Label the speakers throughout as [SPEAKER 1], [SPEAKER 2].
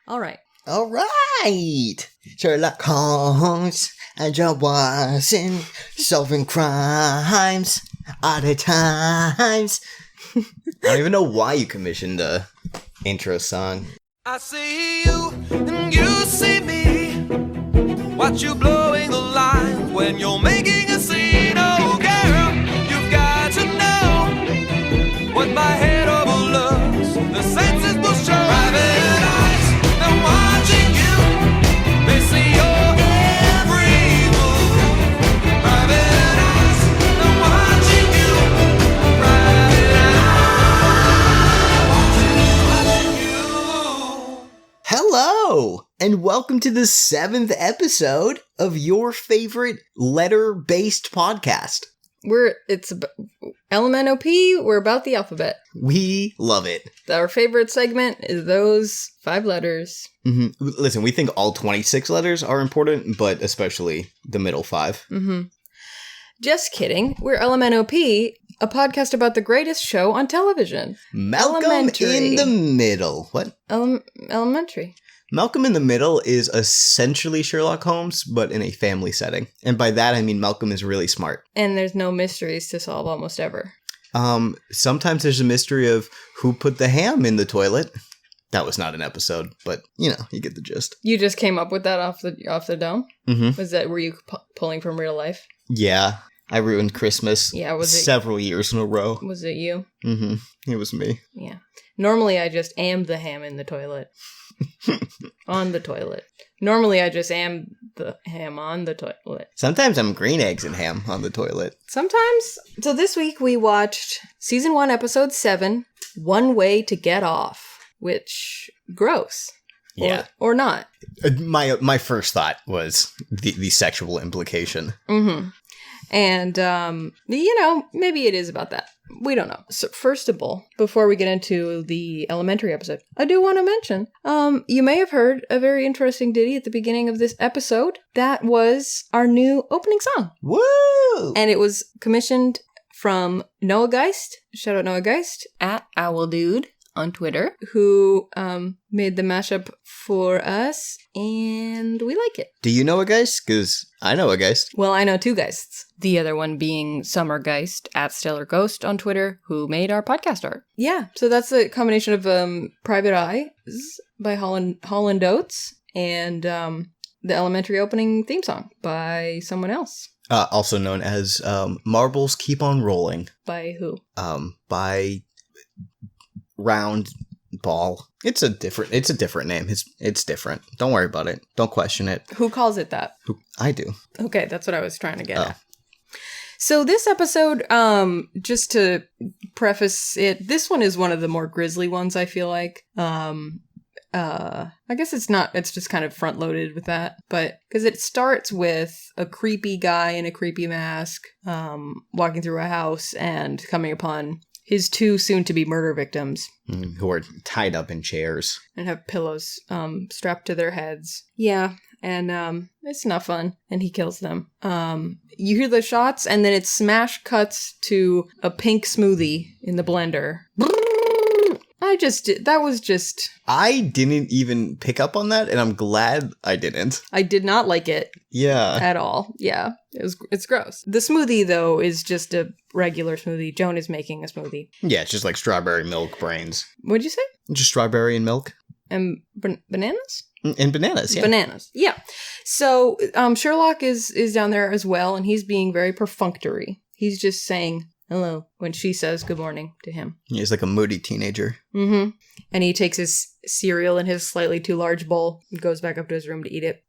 [SPEAKER 1] All right.
[SPEAKER 2] All right. Sherlock Holmes and Joe Watson solving crimes all the times. I don't even know why you commissioned the intro song.
[SPEAKER 3] I see you and you see me. Watch you blowing the line when you're making a scene. Oh girl, you've got to know what my head overlooks. The senses will show. Private eyes, they're watching you. They see your every move. Private eyes, they're watching you. Private eyes, watching you.
[SPEAKER 2] Hello, and welcome to the 7th episode of your favorite letter-based podcast.
[SPEAKER 1] It's LMNOP. We're about the alphabet.
[SPEAKER 2] We love it.
[SPEAKER 1] Our favorite segment is those 5 letters.
[SPEAKER 2] Mm-hmm. Listen, we think all 26 letters are important, but especially the middle 5.
[SPEAKER 1] Mm-hmm. Just kidding. We're LMNOP, a podcast about the greatest show on television.
[SPEAKER 2] Malcolm
[SPEAKER 1] Elementary.
[SPEAKER 2] in the Middle. What?
[SPEAKER 1] Elementary.
[SPEAKER 2] Malcolm in the Middle is essentially Sherlock Holmes, but in a family setting. And by that, I mean Malcolm is really smart.
[SPEAKER 1] And there's no mysteries to solve almost ever.
[SPEAKER 2] Sometimes there's a mystery of who put the ham in the toilet. That was not an episode, but, you get the gist.
[SPEAKER 1] You just came up with that off the dome?
[SPEAKER 2] Mm-hmm.
[SPEAKER 1] Were you pulling from real life?
[SPEAKER 2] Yeah. I ruined Christmas several years in a row.
[SPEAKER 1] Was it you?
[SPEAKER 2] Mm-hmm. It was me.
[SPEAKER 1] Yeah. Normally, I just am the ham in the toilet. On the toilet. Normally, I just am the ham on the toilet.
[SPEAKER 2] Sometimes I'm green eggs and ham on the toilet.
[SPEAKER 1] Sometimes. So this week, we watched Season 1, Episode 7, One Way to Get Off, which, gross.
[SPEAKER 2] Yeah.
[SPEAKER 1] Or not.
[SPEAKER 2] My first thought was the sexual implication.
[SPEAKER 1] Mm-hmm. And, maybe it is about that. We don't know. So first of all, before we get into the elementary episode, I do want to mention, you may have heard a very interesting ditty at the beginning of this episode. That was our new opening song.
[SPEAKER 2] Woo!
[SPEAKER 1] And it was commissioned from Noah Geist. Shout out Noah Geist at OwlDude on Twitter, who made the mashup for us, and we like it.
[SPEAKER 2] Do you know a Geist? Because I know a Geist.
[SPEAKER 1] Well, I know 2 Geists. The other one being Summer Geist at Stellar Ghost on Twitter, who made our podcast art. Yeah, so that's a combination of Private Eyes by Holland Oates and the elementary opening theme song by someone else.
[SPEAKER 2] Also known as Marbles Keep on Rolling.
[SPEAKER 1] By who?
[SPEAKER 2] By Round Ball. It's a different name. It's different. Don't worry about it. Don't question it.
[SPEAKER 1] Who calls it that?
[SPEAKER 2] I do.
[SPEAKER 1] Okay, that's what I was trying to get at. So this episode, just to preface it, this one is one of the more grisly ones, I feel like. I guess it's not, it's just kind of front loaded with that, but because it starts with a creepy guy in a creepy mask, walking through a house and coming upon his 2 soon-to-be murder victims.
[SPEAKER 2] Who are tied up in chairs.
[SPEAKER 1] And have pillows strapped to their heads. Yeah, and it's not fun. And he kills them. You hear the shots, and then it smash cuts to a pink smoothie in the blender. I
[SPEAKER 2] didn't even pick up on that, and I'm glad I didn't.
[SPEAKER 1] I did not like it.
[SPEAKER 2] Yeah.
[SPEAKER 1] At all. Yeah. It's gross. The smoothie, though, is just a regular smoothie. Joan is making a smoothie.
[SPEAKER 2] Yeah, it's just like strawberry milk brains.
[SPEAKER 1] What'd you say?
[SPEAKER 2] Just strawberry and milk.
[SPEAKER 1] And bananas?
[SPEAKER 2] And bananas, yeah.
[SPEAKER 1] Bananas, yeah. So Sherlock is down there as well, and he's being very perfunctory. He's just saying hello when she says good morning to him.
[SPEAKER 2] He's like a moody teenager.
[SPEAKER 1] Mm-hmm. And he takes his cereal in his slightly too large bowl and goes back up to his room to eat it.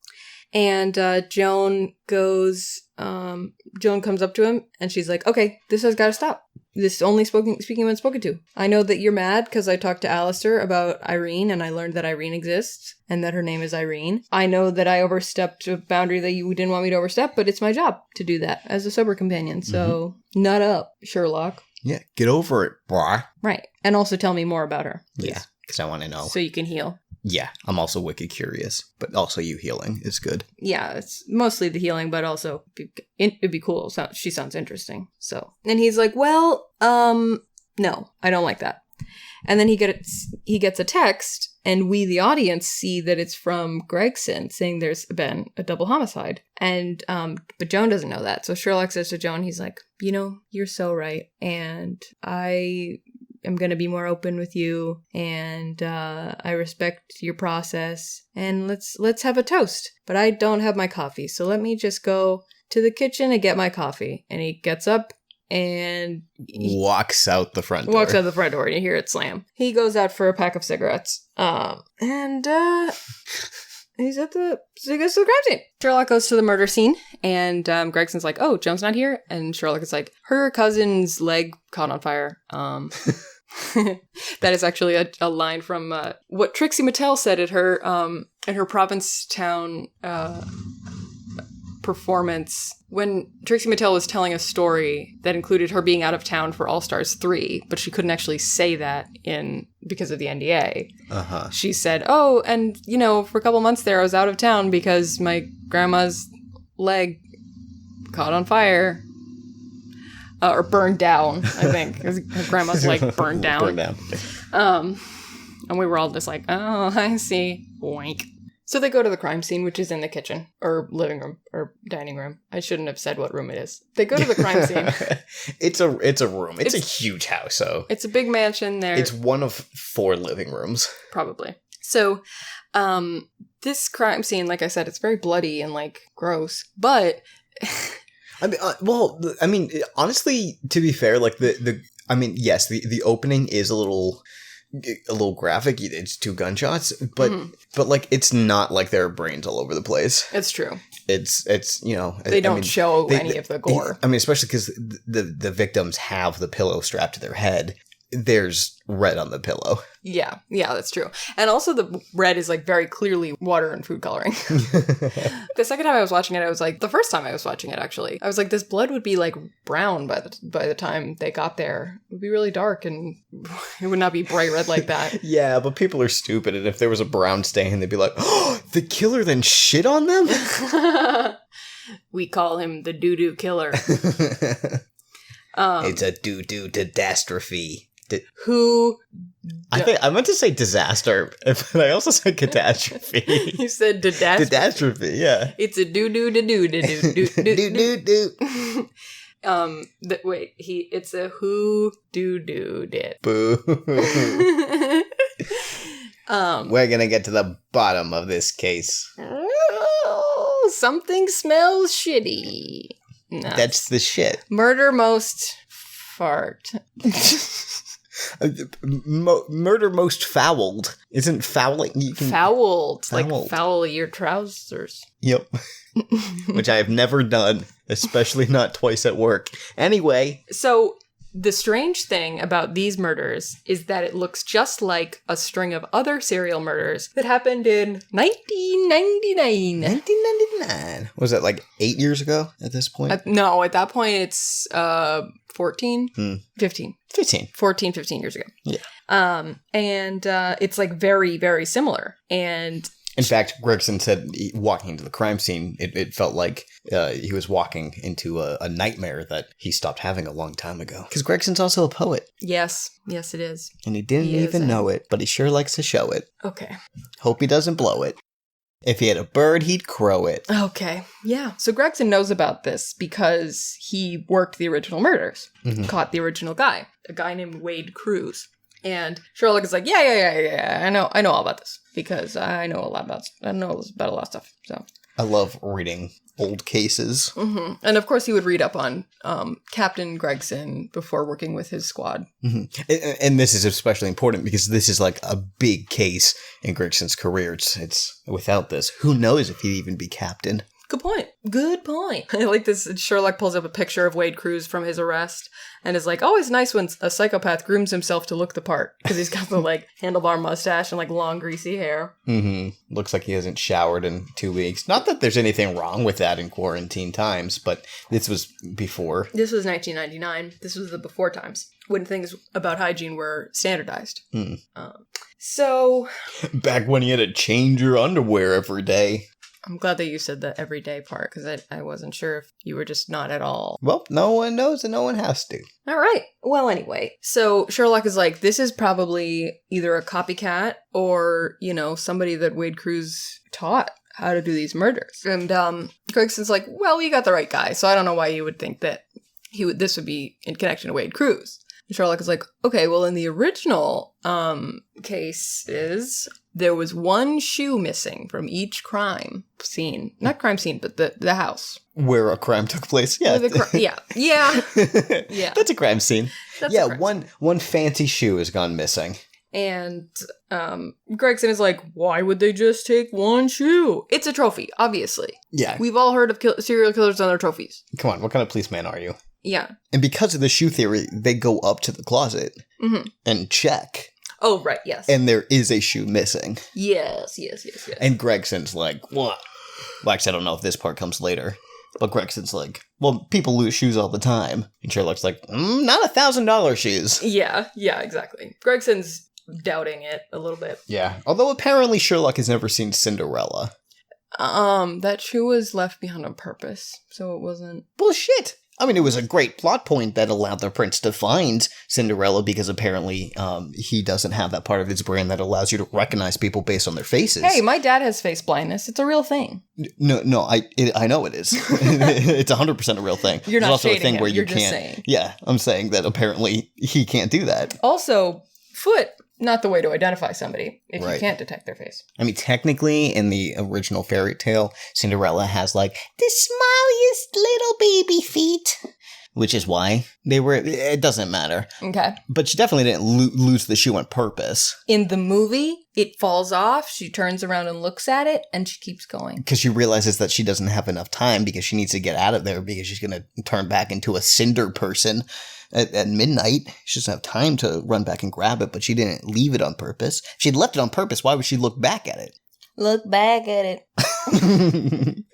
[SPEAKER 1] And Joan comes up to him and she's like, okay, this has got to stop. This is only speaking when spoken to. I know that you're mad because I talked to Alistair about Irene and I learned that Irene exists and that her name is Irene. I know that I overstepped a boundary that you didn't want me to overstep, but it's my job to do that as a sober companion. So nut up, Sherlock.
[SPEAKER 2] Yeah, get over it, brah.
[SPEAKER 1] Right. And also tell me more about her.
[SPEAKER 2] Yeah, because I want to know.
[SPEAKER 1] So you can heal.
[SPEAKER 2] Yeah, I'm also wicked curious, but also you healing is good.
[SPEAKER 1] Yeah, it's mostly the healing, but also it'd be cool. She sounds interesting. So, and he's like, well, no, I don't like that. And then he gets a text And we, the audience, see that it's from Gregson saying there's been a double homicide. And, but Joan doesn't know that. So Sherlock says to Joan, he's like, you know, you're so right. And I am going to be more open with you. And, I respect your process. And let's have a toast. But I don't have my coffee. So let me just go to the kitchen and get my coffee. And he gets up and
[SPEAKER 2] walks out the front door.
[SPEAKER 1] Walks out the front door and you hear it slam. He goes out for a pack of cigarettes. He goes to the crime scene. Sherlock goes to the murder scene and Gregson's like, oh, Joan's not here? And Sherlock is like, her cousin's leg caught on fire. That is actually a line from what Trixie Mattel said at her in her Provincetown performance when Trixie Mattel was telling a story that included her being out of town for All Stars 3, but she couldn't actually say that because of the NDA. She said, oh, and you know, for a couple months there I was out of town because my grandma's leg caught on fire. Or burned down, I think. Her grandma's leg burned down. And we were all just like, oh, I see. Wink. So they go to the crime scene, which is in the kitchen, or living room, or dining room. I shouldn't have said what room it is. They go to the crime scene.
[SPEAKER 2] It's a room. It's a huge house, so.
[SPEAKER 1] It's a big mansion there.
[SPEAKER 2] It's one of 4 living rooms. Probably.
[SPEAKER 1] So, this crime scene, like I said, it's very bloody and, like, gross, but...
[SPEAKER 2] honestly, to be fair, like, yes, the opening is a little graphic. It's 2 gunshots, but like it's not like there are brains all over the place.
[SPEAKER 1] It's true.
[SPEAKER 2] It's you know,
[SPEAKER 1] they don't show any of the gore.
[SPEAKER 2] Especially because the victims have the pillow strapped to their head. There's red on the pillow.
[SPEAKER 1] Yeah, that's true. And also the red is like very clearly water and food coloring. The second time I was watching it, I was like, the first time I was watching it actually, I was like, this blood would be like brown by the time they got there. It would be really dark and it would not be bright red like that.
[SPEAKER 2] Yeah, but people are stupid, and if there was a brown stain, they'd be like, oh, the killer then shit on them?
[SPEAKER 1] We call him the doo-doo killer.
[SPEAKER 2] It's a doo-doo catastrophe. I meant to say disaster, but I also said catastrophe.
[SPEAKER 1] You said
[SPEAKER 2] catastrophe, yeah.
[SPEAKER 1] It's a do-do-do-do-do-do-do-do-do. It's a who-do-do-did.
[SPEAKER 2] Boo. We're gonna get to the bottom of this case.
[SPEAKER 1] Oh, something smells shitty. No.
[SPEAKER 2] That's the shit.
[SPEAKER 1] Murder most fart.
[SPEAKER 2] Murder most fouled. Isn't fouling?
[SPEAKER 1] Fouled. Like foul your trousers.
[SPEAKER 2] Yep. Which I have never done, especially not twice at work. Anyway.
[SPEAKER 1] So the strange thing about these murders is that it looks just like a string of other serial murders that happened in 1999.
[SPEAKER 2] 1999. Was that like 8 years ago at this point?
[SPEAKER 1] No, at that point it's 14? 15. 14, 15 years ago.
[SPEAKER 2] Yeah.
[SPEAKER 1] And it's like very, very similar. And
[SPEAKER 2] in fact, Gregson said walking into the crime scene, it felt like he was walking into a nightmare that he stopped having a long time ago. Because Gregson's also a poet.
[SPEAKER 1] Yes, it is.
[SPEAKER 2] And he didn't even know it, but he sure likes to show it.
[SPEAKER 1] Okay.
[SPEAKER 2] Hope he doesn't blow it. If he had a bird, he'd crow it.
[SPEAKER 1] Okay, yeah. So Gregson knows about this because he worked the original murders, caught the original guy, a guy named Wade Cruz. And Sherlock is like, yeah, I know all about this because I know about a lot of stuff. So
[SPEAKER 2] I love reading old cases.
[SPEAKER 1] Mm-hmm. And of course he would read up on Captain Gregson before working with his squad.
[SPEAKER 2] Mm-hmm. And this is especially important because this is like a big case in Gregson's career. It's without this, who knows if he'd even be captain.
[SPEAKER 1] Good point. I like this. Sherlock pulls up a picture of Wade Cruz from his arrest and is like, always nice when a psychopath grooms himself to look the part. Because he's got the like handlebar mustache and like long greasy hair.
[SPEAKER 2] Mm-hmm. Looks like he hasn't showered in 2 weeks. Not that there's anything wrong with that in quarantine times, but this was before.
[SPEAKER 1] This was 1999. This was the before times when things about hygiene were standardized.
[SPEAKER 2] Mm.
[SPEAKER 1] So...
[SPEAKER 2] Back when you had to change your underwear every day.
[SPEAKER 1] I'm glad that you said the everyday part, because I wasn't sure if you were just not at all.
[SPEAKER 2] Well, no one knows and no one has to.
[SPEAKER 1] All right. Well, anyway, so Sherlock is like, this is probably either a copycat or, somebody that Wade Cruz taught how to do these murders. And Gregson's like, well, you got the right guy, so I don't know why you would think that this would be in connection to Wade Cruz. And Sherlock is like, okay, well, in the original cases, there was one shoe missing from each crime scene. Not crime scene, but the house.
[SPEAKER 2] Where a crime took place, yeah.
[SPEAKER 1] Yeah. Yeah.
[SPEAKER 2] That's a crime scene.
[SPEAKER 1] That's a crime scene.
[SPEAKER 2] One fancy shoe has gone missing.
[SPEAKER 1] And Gregson is like, why would they just take one shoe? It's a trophy, obviously.
[SPEAKER 2] Yeah.
[SPEAKER 1] We've all heard of serial killers on their trophies.
[SPEAKER 2] Come on, what kind of policeman are you?
[SPEAKER 1] Yeah.
[SPEAKER 2] And because of the shoe theory, they go up to the closet and check.
[SPEAKER 1] Oh, right, yes.
[SPEAKER 2] And there is a shoe missing.
[SPEAKER 1] Yes.
[SPEAKER 2] And Gregson's like, what? Well, actually, I don't know if this part comes later. But Gregson's like, well, people lose shoes all the time. And Sherlock's like, not $1,000 shoes.
[SPEAKER 1] Yeah, exactly. Gregson's doubting it a little bit.
[SPEAKER 2] Yeah. Although apparently Sherlock has never seen Cinderella.
[SPEAKER 1] That shoe was left behind on purpose, so it wasn't...
[SPEAKER 2] Bullshit! I mean, it was a great plot point that allowed the prince to find Cinderella because apparently he doesn't have that part of his brain that allows you to recognize people based on their faces.
[SPEAKER 1] Hey, my dad has face blindness. It's a real thing.
[SPEAKER 2] No, I know it is. It's 100% a real thing.
[SPEAKER 1] You're not
[SPEAKER 2] There's also a
[SPEAKER 1] shading
[SPEAKER 2] thing
[SPEAKER 1] him.
[SPEAKER 2] where you
[SPEAKER 1] You're just
[SPEAKER 2] can't.
[SPEAKER 1] saying.
[SPEAKER 2] Yeah, I'm saying that apparently he can't do that.
[SPEAKER 1] Also, foot, not the way to identify somebody if
[SPEAKER 2] Right.
[SPEAKER 1] you can't detect their face.
[SPEAKER 2] I mean, technically, in the original fairy tale, Cinderella has like the smallest little baby feet. Which is why it doesn't matter.
[SPEAKER 1] Okay.
[SPEAKER 2] But she definitely didn't lose the shoe on purpose.
[SPEAKER 1] In the movie, it falls off, she turns around and looks at it, and she keeps going.
[SPEAKER 2] Because she realizes that she doesn't have enough time because she needs to get out of there because she's going to turn back into a cinder person at midnight. She doesn't have time to run back and grab it, but she didn't leave it on purpose. If she'd left it on purpose, why would she look back at it?
[SPEAKER 1] Look back at it.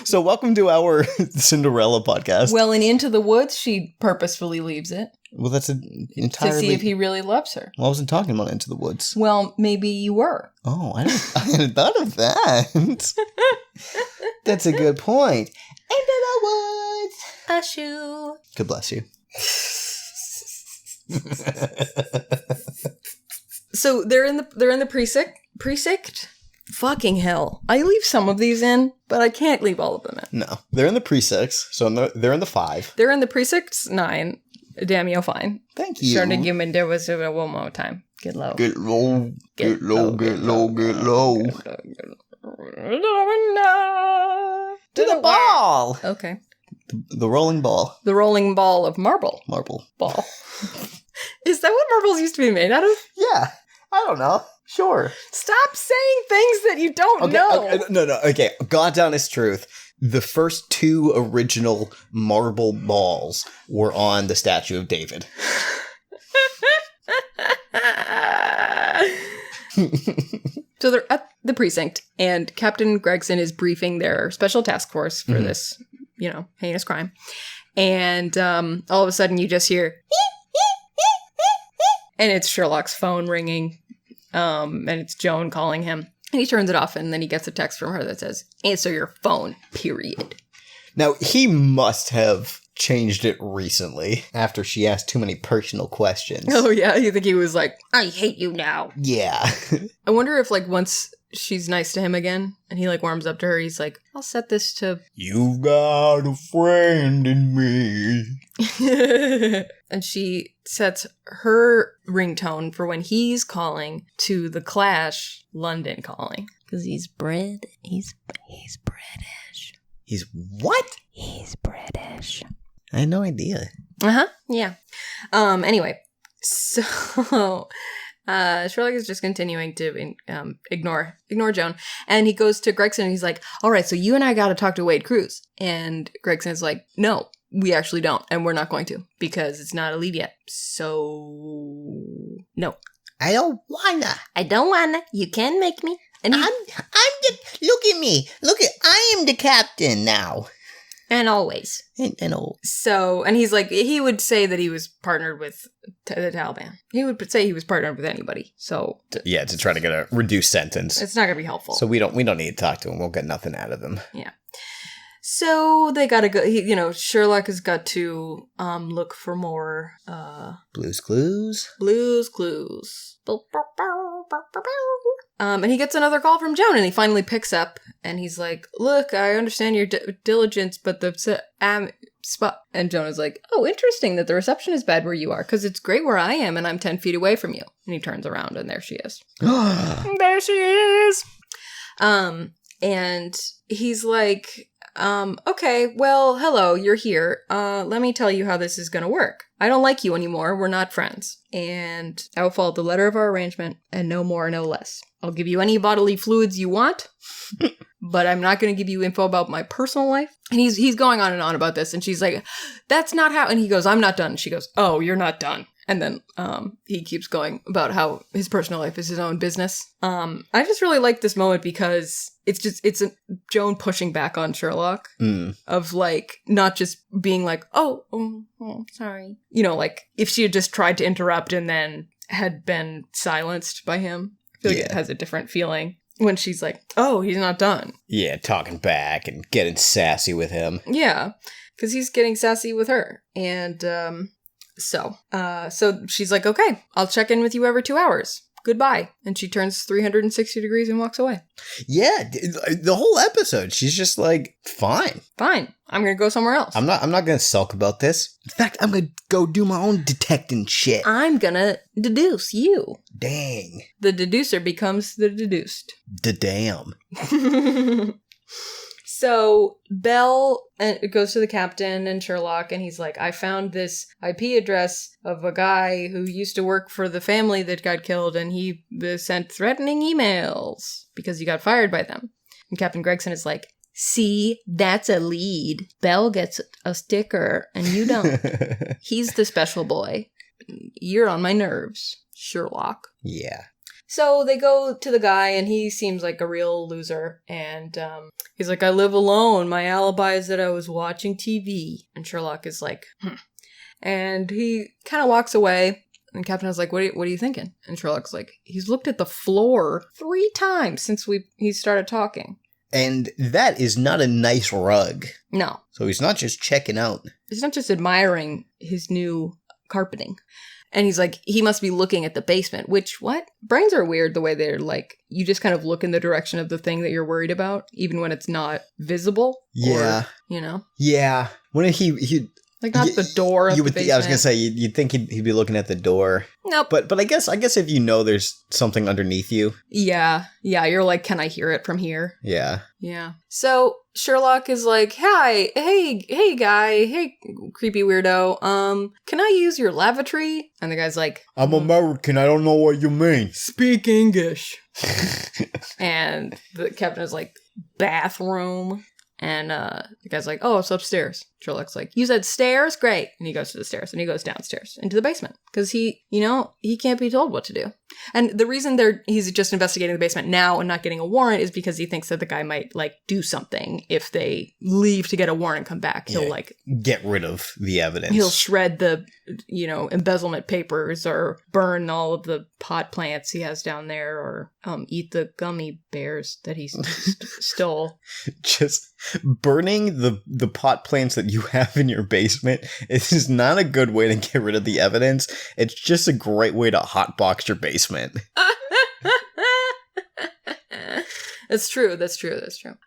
[SPEAKER 2] So welcome to our Cinderella podcast.
[SPEAKER 1] Well, in Into the Woods, she purposefully leaves it.
[SPEAKER 2] Well, that's entirely...
[SPEAKER 1] To see if he really loves her.
[SPEAKER 2] Well, I wasn't talking about Into the Woods.
[SPEAKER 1] Well, maybe you were.
[SPEAKER 2] Oh, I hadn't thought of that. That's a good point. Into the Woods.
[SPEAKER 1] A shoe.
[SPEAKER 2] God bless you.
[SPEAKER 1] So they're in the precinct. Fucking hell. I leave some of these in, but I can't leave all of them in.
[SPEAKER 2] No. They're in the pre-6, so they're in the 5.
[SPEAKER 1] They're in the precinct 9. Damn, you're fine.
[SPEAKER 2] Thank you.
[SPEAKER 1] Starting human, there was one more time. Get low.
[SPEAKER 2] Get low. Get low. Get low. Get low. To the ball.
[SPEAKER 1] Okay.
[SPEAKER 2] The rolling ball.
[SPEAKER 1] The rolling ball of marble.
[SPEAKER 2] Marble.
[SPEAKER 1] Ball. Is that what marbles used to be made out of?
[SPEAKER 2] Yeah. I don't know. Sure.
[SPEAKER 1] Stop saying things that you don't know.
[SPEAKER 2] Okay, no. Okay. God's honest truth. The first 2 original marble balls were on the statue of David.
[SPEAKER 1] So they're at the precinct, and Captain Gregson is briefing their special task force for this, heinous crime. And all of a sudden you just hear, and it's Sherlock's phone ringing. And it's Joan calling him. And he turns it off, and then he gets a text from her that says, answer your phone, period.
[SPEAKER 2] Now, he must have changed it recently after she asked too many personal questions.
[SPEAKER 1] Oh, yeah? You think he was like, I hate you now.
[SPEAKER 2] Yeah.
[SPEAKER 1] I wonder if, once she's nice to him again, and he, warms up to her, he's like, I'll set this to...
[SPEAKER 2] You've got a friend in me.
[SPEAKER 1] And she sets her ringtone for when he's calling to The Clash, London calling. Because he's British. He's British.
[SPEAKER 2] He's what?
[SPEAKER 1] He's British.
[SPEAKER 2] I had no idea.
[SPEAKER 1] Uh-huh, yeah. Anyway, so Sherlock is just continuing to ignore Joan. And he goes to Gregson and he's like, all right, so you and I got to talk to Wade Cruz. And Gregson's like, no. We actually don't, and we're not going to, because it's not a lead yet. So, no.
[SPEAKER 2] I don't wanna.
[SPEAKER 1] You can make me. And
[SPEAKER 2] I'm just, look at me. I am the captain now.
[SPEAKER 1] And always.
[SPEAKER 2] And old.
[SPEAKER 1] So, and he's like, he would say that he was partnered with the Taliban. He would say he was partnered with anybody. So,
[SPEAKER 2] to try to get a reduced sentence.
[SPEAKER 1] It's not going to be helpful.
[SPEAKER 2] So we don't need to talk to him. We'll get nothing out of him.
[SPEAKER 1] Yeah. So they got to go, Sherlock has got to look for more
[SPEAKER 2] Blue's Clues.
[SPEAKER 1] And he gets another call from Joan, and he finally picks up, and he's like, look, I understand your diligence, but the spot. And Joan is like, oh, interesting that the reception is bad where you are, because it's great where I am, and I'm 10 feet away from you. And he turns around, and there she is. There she is! And he's like, okay, well, hello, you're here. Let me tell you how this is gonna work. I don't like you anymore. We're not friends. And I will follow the letter of our arrangement, and no more, no less. I'll give you any bodily fluids you want, but I'm not going to give you info about my personal life. And he's going on and on about this, and she's like, that's not how, and he goes, I'm not done. She goes, oh, you're not done. And then he keeps going about how his personal life is his own business. I just really like this moment because it's Joan pushing back on Sherlock of like not just being like, oh, sorry. Like if she had just tried to interrupt and then had been silenced by him, I feel like it has a different feeling when she's like, oh, he's not done.
[SPEAKER 2] Yeah, talking back and getting sassy with him.
[SPEAKER 1] Yeah, because he's getting sassy with her. And So she's like, okay, I'll check in with you every 2 hours. Goodbye. And she turns 360 degrees and walks away.
[SPEAKER 2] Yeah, the whole episode, she's just like, fine.
[SPEAKER 1] I'm going to go somewhere else.
[SPEAKER 2] I'm not going to sulk about this. In fact, I'm going to go do my own detecting shit.
[SPEAKER 1] I'm going to deduce you.
[SPEAKER 2] Dang.
[SPEAKER 1] The deducer becomes the deduced.
[SPEAKER 2] Damn.
[SPEAKER 1] So Bell goes to the captain and Sherlock, and he's like, I found this IP address of a guy who used to work for the family that got killed, and he sent threatening emails because he got fired by them. And Captain Gregson is like, see, that's a lead. Bell gets a sticker, and you don't. He's the special boy. You're on my nerves, Sherlock.
[SPEAKER 2] Yeah.
[SPEAKER 1] So they go to the guy, and he seems like a real loser. And he's like, I live alone. My alibi is that I was watching TV. And Sherlock is like, And he kind of walks away. And Captain is like, what are you thinking? And Sherlock's like, he's looked at the floor 3 times since he started talking.
[SPEAKER 2] And that is not a nice rug.
[SPEAKER 1] No.
[SPEAKER 2] So he's not just checking out.
[SPEAKER 1] He's not just admiring his new carpeting. And he's like, he must be looking at the basement, which, what? Brains are weird the way they're like, you just kind of look in the direction of the thing that you're worried about, even when it's not visible.
[SPEAKER 2] Yeah.
[SPEAKER 1] Or,
[SPEAKER 2] Yeah. When he
[SPEAKER 1] like not the door of the basement.
[SPEAKER 2] I was going to say, you'd think he'd be looking at the door.
[SPEAKER 1] Nope.
[SPEAKER 2] But I guess if you know there's something underneath you.
[SPEAKER 1] Yeah. Yeah, you're like, can I hear it from here?
[SPEAKER 2] Yeah.
[SPEAKER 1] Yeah. So Sherlock is like, hey guy, hey creepy weirdo, can I use your lavatory? And the guy's like,
[SPEAKER 2] I'm American, I don't know what you mean.
[SPEAKER 1] Speak English. And the captain is like, bathroom. And the guy's like, oh, it's upstairs. Sherlock's like, you said stairs? Great. And he goes to the stairs, and he goes downstairs into the basement. Because he can't be told what to do. And the reason he's just investigating the basement now and not getting a warrant is because he thinks that the guy might, like, do something. If they leave to get a warrant and come back, he'll, like...
[SPEAKER 2] get rid of the evidence.
[SPEAKER 1] He'll shred the, embezzlement papers or burn all of the pot plants he has down there or eat the gummy bears that he stole.
[SPEAKER 2] Just burning the pot plants that you have in your basement is not a good way to get rid of the evidence. It's just a great way to hotbox your basement.
[SPEAKER 1] That's true.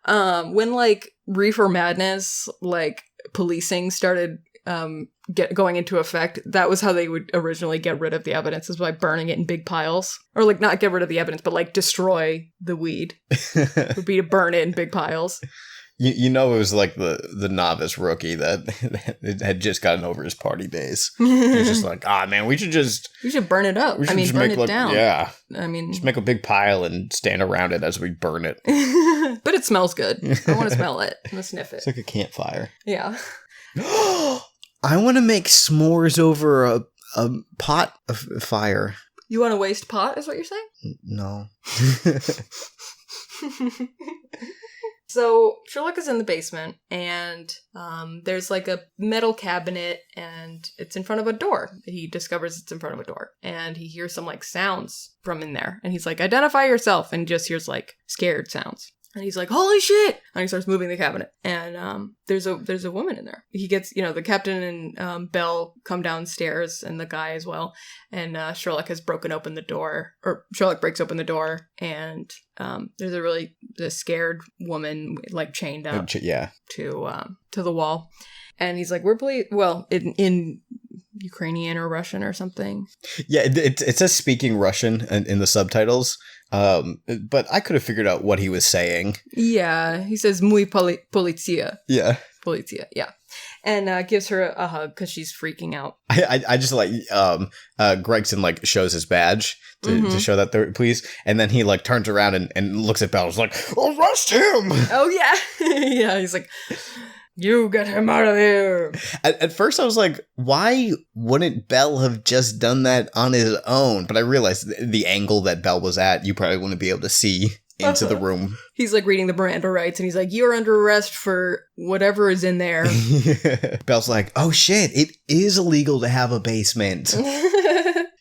[SPEAKER 1] When like Reefer Madness, like policing started going into effect, that was how they would originally get rid of the evidence, is by burning it in big piles. Or like not get rid of the evidence, but like destroy the weed. It would be to burn it in big piles.
[SPEAKER 2] It was like the novice rookie that had just gotten over his party days. He was just like, man, we should
[SPEAKER 1] burn it up. Burn it down.
[SPEAKER 2] Yeah.
[SPEAKER 1] Just
[SPEAKER 2] make a big pile and stand around it as we burn it.
[SPEAKER 1] But it smells good. I want to smell it. I want to sniff it.
[SPEAKER 2] It's like a campfire.
[SPEAKER 1] Yeah.
[SPEAKER 2] I want to make s'mores over a pot of fire.
[SPEAKER 1] You want to waste pot, is what you're saying?
[SPEAKER 2] No.
[SPEAKER 1] So Sherlock is in the basement, and there's like a metal cabinet, and it's in front of a door. He discovers it's in front of a door, and he hears some like sounds from in there, and he's like, identify yourself, and just hears like scared sounds. And he's like, holy shit! And he starts moving the cabinet. And there's a woman in there. He gets, the captain and Belle come downstairs, and the guy as well. And Sherlock has broken open the door, or Sherlock breaks open the door, and there's a scared woman like chained up to the wall. And he's like, in Ukrainian or Russian or something.
[SPEAKER 2] Yeah, it says speaking Russian in the subtitles. But I could have figured out what he was saying.
[SPEAKER 1] Yeah, he says "muy policia."
[SPEAKER 2] Yeah,
[SPEAKER 1] policia. Yeah, and gives her a hug because she's freaking out.
[SPEAKER 2] I just like Gregson like shows his badge to show that they're police, and then he like turns around and looks at Belle. He's like, arrest him!
[SPEAKER 1] Oh yeah, yeah. He's like, you get him out of here.
[SPEAKER 2] At first I was like, why wouldn't Belle have just done that on his own? But I realized the angle that Belle was at, you probably wouldn't be able to see into the room.
[SPEAKER 1] He's like reading the Miranda rights, and he's like, you're under arrest for whatever is in there.
[SPEAKER 2] Belle's like, oh shit, it is illegal to have a basement.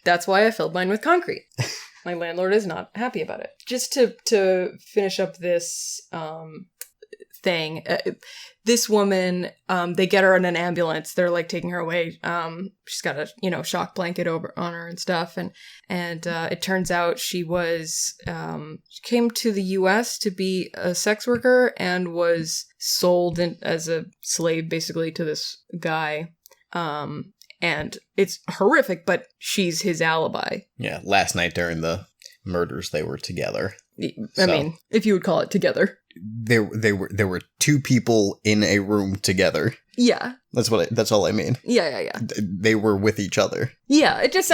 [SPEAKER 1] That's why I filled mine with concrete. My landlord is not happy about it. Just to finish up this thing, this woman, they get her in an ambulance. They're like taking her away. She's got a shock blanket over on her and stuff, and it turns out she came to the U.S. to be a sex worker and was sold as a slave basically to this guy. And it's horrific, but she's his alibi. Yeah,
[SPEAKER 2] last night during the murders they were together.
[SPEAKER 1] I mean, if you would call it together.
[SPEAKER 2] There were two people in a room together.
[SPEAKER 1] Yeah.
[SPEAKER 2] That's all I mean.
[SPEAKER 1] Yeah.
[SPEAKER 2] They were with each other.
[SPEAKER 1] Yeah, it just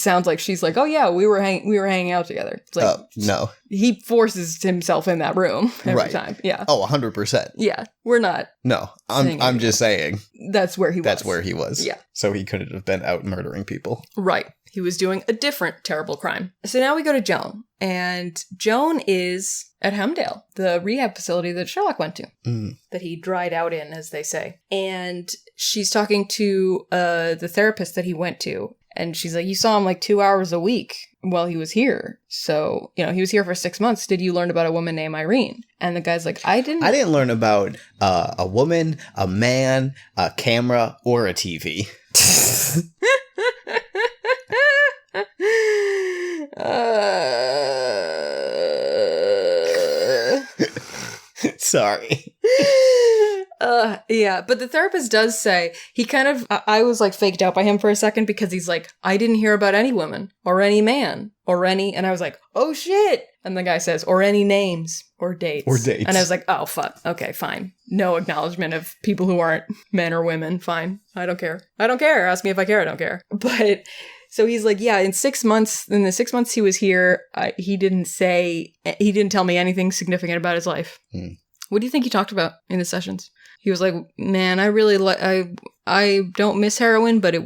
[SPEAKER 1] sounds like she's like, "Oh yeah, we were hanging out together." It's like,
[SPEAKER 2] no.
[SPEAKER 1] He forces himself in that room every time. Yeah.
[SPEAKER 2] Oh, 100%.
[SPEAKER 1] Yeah. We're not.
[SPEAKER 2] No. I'm just saying.
[SPEAKER 1] That's where he was.
[SPEAKER 2] That's where he was.
[SPEAKER 1] Yeah.
[SPEAKER 2] So he couldn't have been out murdering people.
[SPEAKER 1] Right. He was doing a different terrible crime. So now we go to Joan. And Joan is at Hemdale, the rehab facility that Sherlock went to. That he dried out in, as they say. And she's talking to the therapist that he went to. And she's like, you saw him like 2 hours a week while he was here. So, he was here for 6 months. Did you learn about a woman named Irene? And the guy's like, I didn't learn about a woman, a man, a camera, or a TV. Sorry. Yeah, but the therapist does say, he kind of, I was like faked out by him for a second because he's like, I didn't hear about any woman or any man or any, and I was like, oh shit. And the guy says, or any names or dates. And I was like, oh fuck, okay, fine. No acknowledgement of people who aren't men or women, fine. I don't care. Ask me if I care, I don't care. But so he's like, yeah, in the 6 months he was here, he didn't tell me anything significant about his life. What do you think he talked about in the sessions? He was like, man, I really I don't miss heroin, but it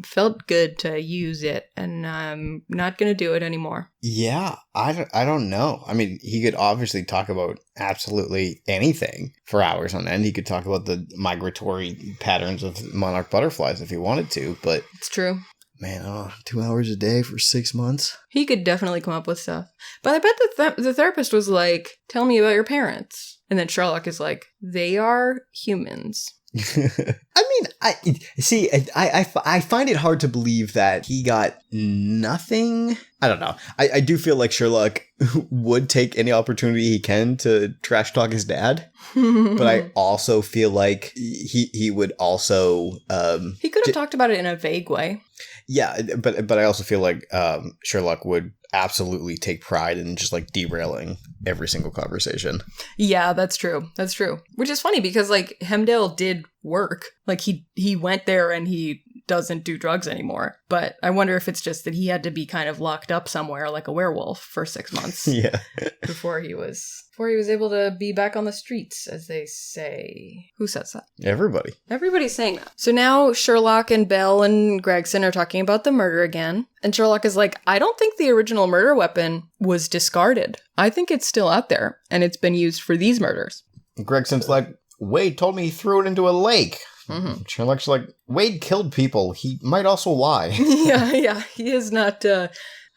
[SPEAKER 1] felt good to use it, and I'm not going to do it anymore. Yeah, I don't know. I mean, he could obviously talk about absolutely anything for hours on end. He could talk about the migratory patterns of monarch butterflies if he wanted to, but... It's true. Man, 2 hours a day for 6 months? He could definitely come up with stuff. But I bet the therapist was like, tell me about your parents. And then Sherlock is like, they are humans. I mean, I find it hard to believe that he got nothing. I don't know. I do feel like Sherlock would take any opportunity he can to trash talk his dad. But I also feel like he would also... he could have talked about it in a vague way. Yeah, but I also feel like Sherlock would absolutely take pride in just like derailing every single conversation. Yeah, that's true. Which is funny because like Hemdale did work. Like he went there and he doesn't do drugs anymore. But I wonder if it's just that he had to be kind of locked up somewhere like a werewolf for 6 months.
[SPEAKER 2] Yeah.
[SPEAKER 1] before he was able to be back on the streets, as they say. Who says that?
[SPEAKER 2] Everybody.
[SPEAKER 1] Everybody's saying that. So now Sherlock and Bell and Gregson are talking about the murder again. And Sherlock is like, I don't think the original murder weapon was discarded. I think it's still out there, and it's been used for these murders.
[SPEAKER 2] Gregson's like, Wade told me he threw it into a lake.
[SPEAKER 1] Mm-hmm.
[SPEAKER 2] Sherlock's like, Wade killed people. He might also lie.
[SPEAKER 1] yeah. He is not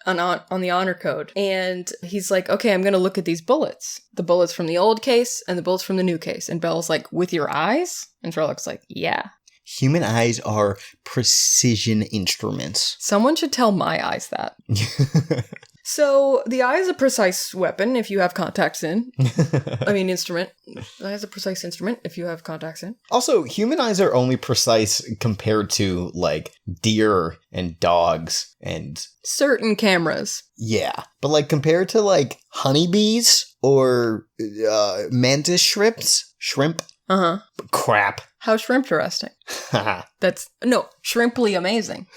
[SPEAKER 1] on the honor code. And he's like, okay, I'm going to look at these bullets. The bullets from the old case and the bullets from the new case. And Bell's like, with your eyes? And Sherlock's like, yeah.
[SPEAKER 2] Human eyes are precision instruments.
[SPEAKER 1] Someone should tell my eyes that. So the eye is a precise weapon if you have contacts in. Instrument. The eye is a precise instrument if you have contacts in.
[SPEAKER 2] Also, human eyes are only precise compared to, like, deer and dogs and...
[SPEAKER 1] certain cameras.
[SPEAKER 2] Yeah. But, like, compared to, like, honeybees or mantis shrimp.
[SPEAKER 1] Uh-huh.
[SPEAKER 2] Crap.
[SPEAKER 1] How shrimp interesting. Shrimply amazing.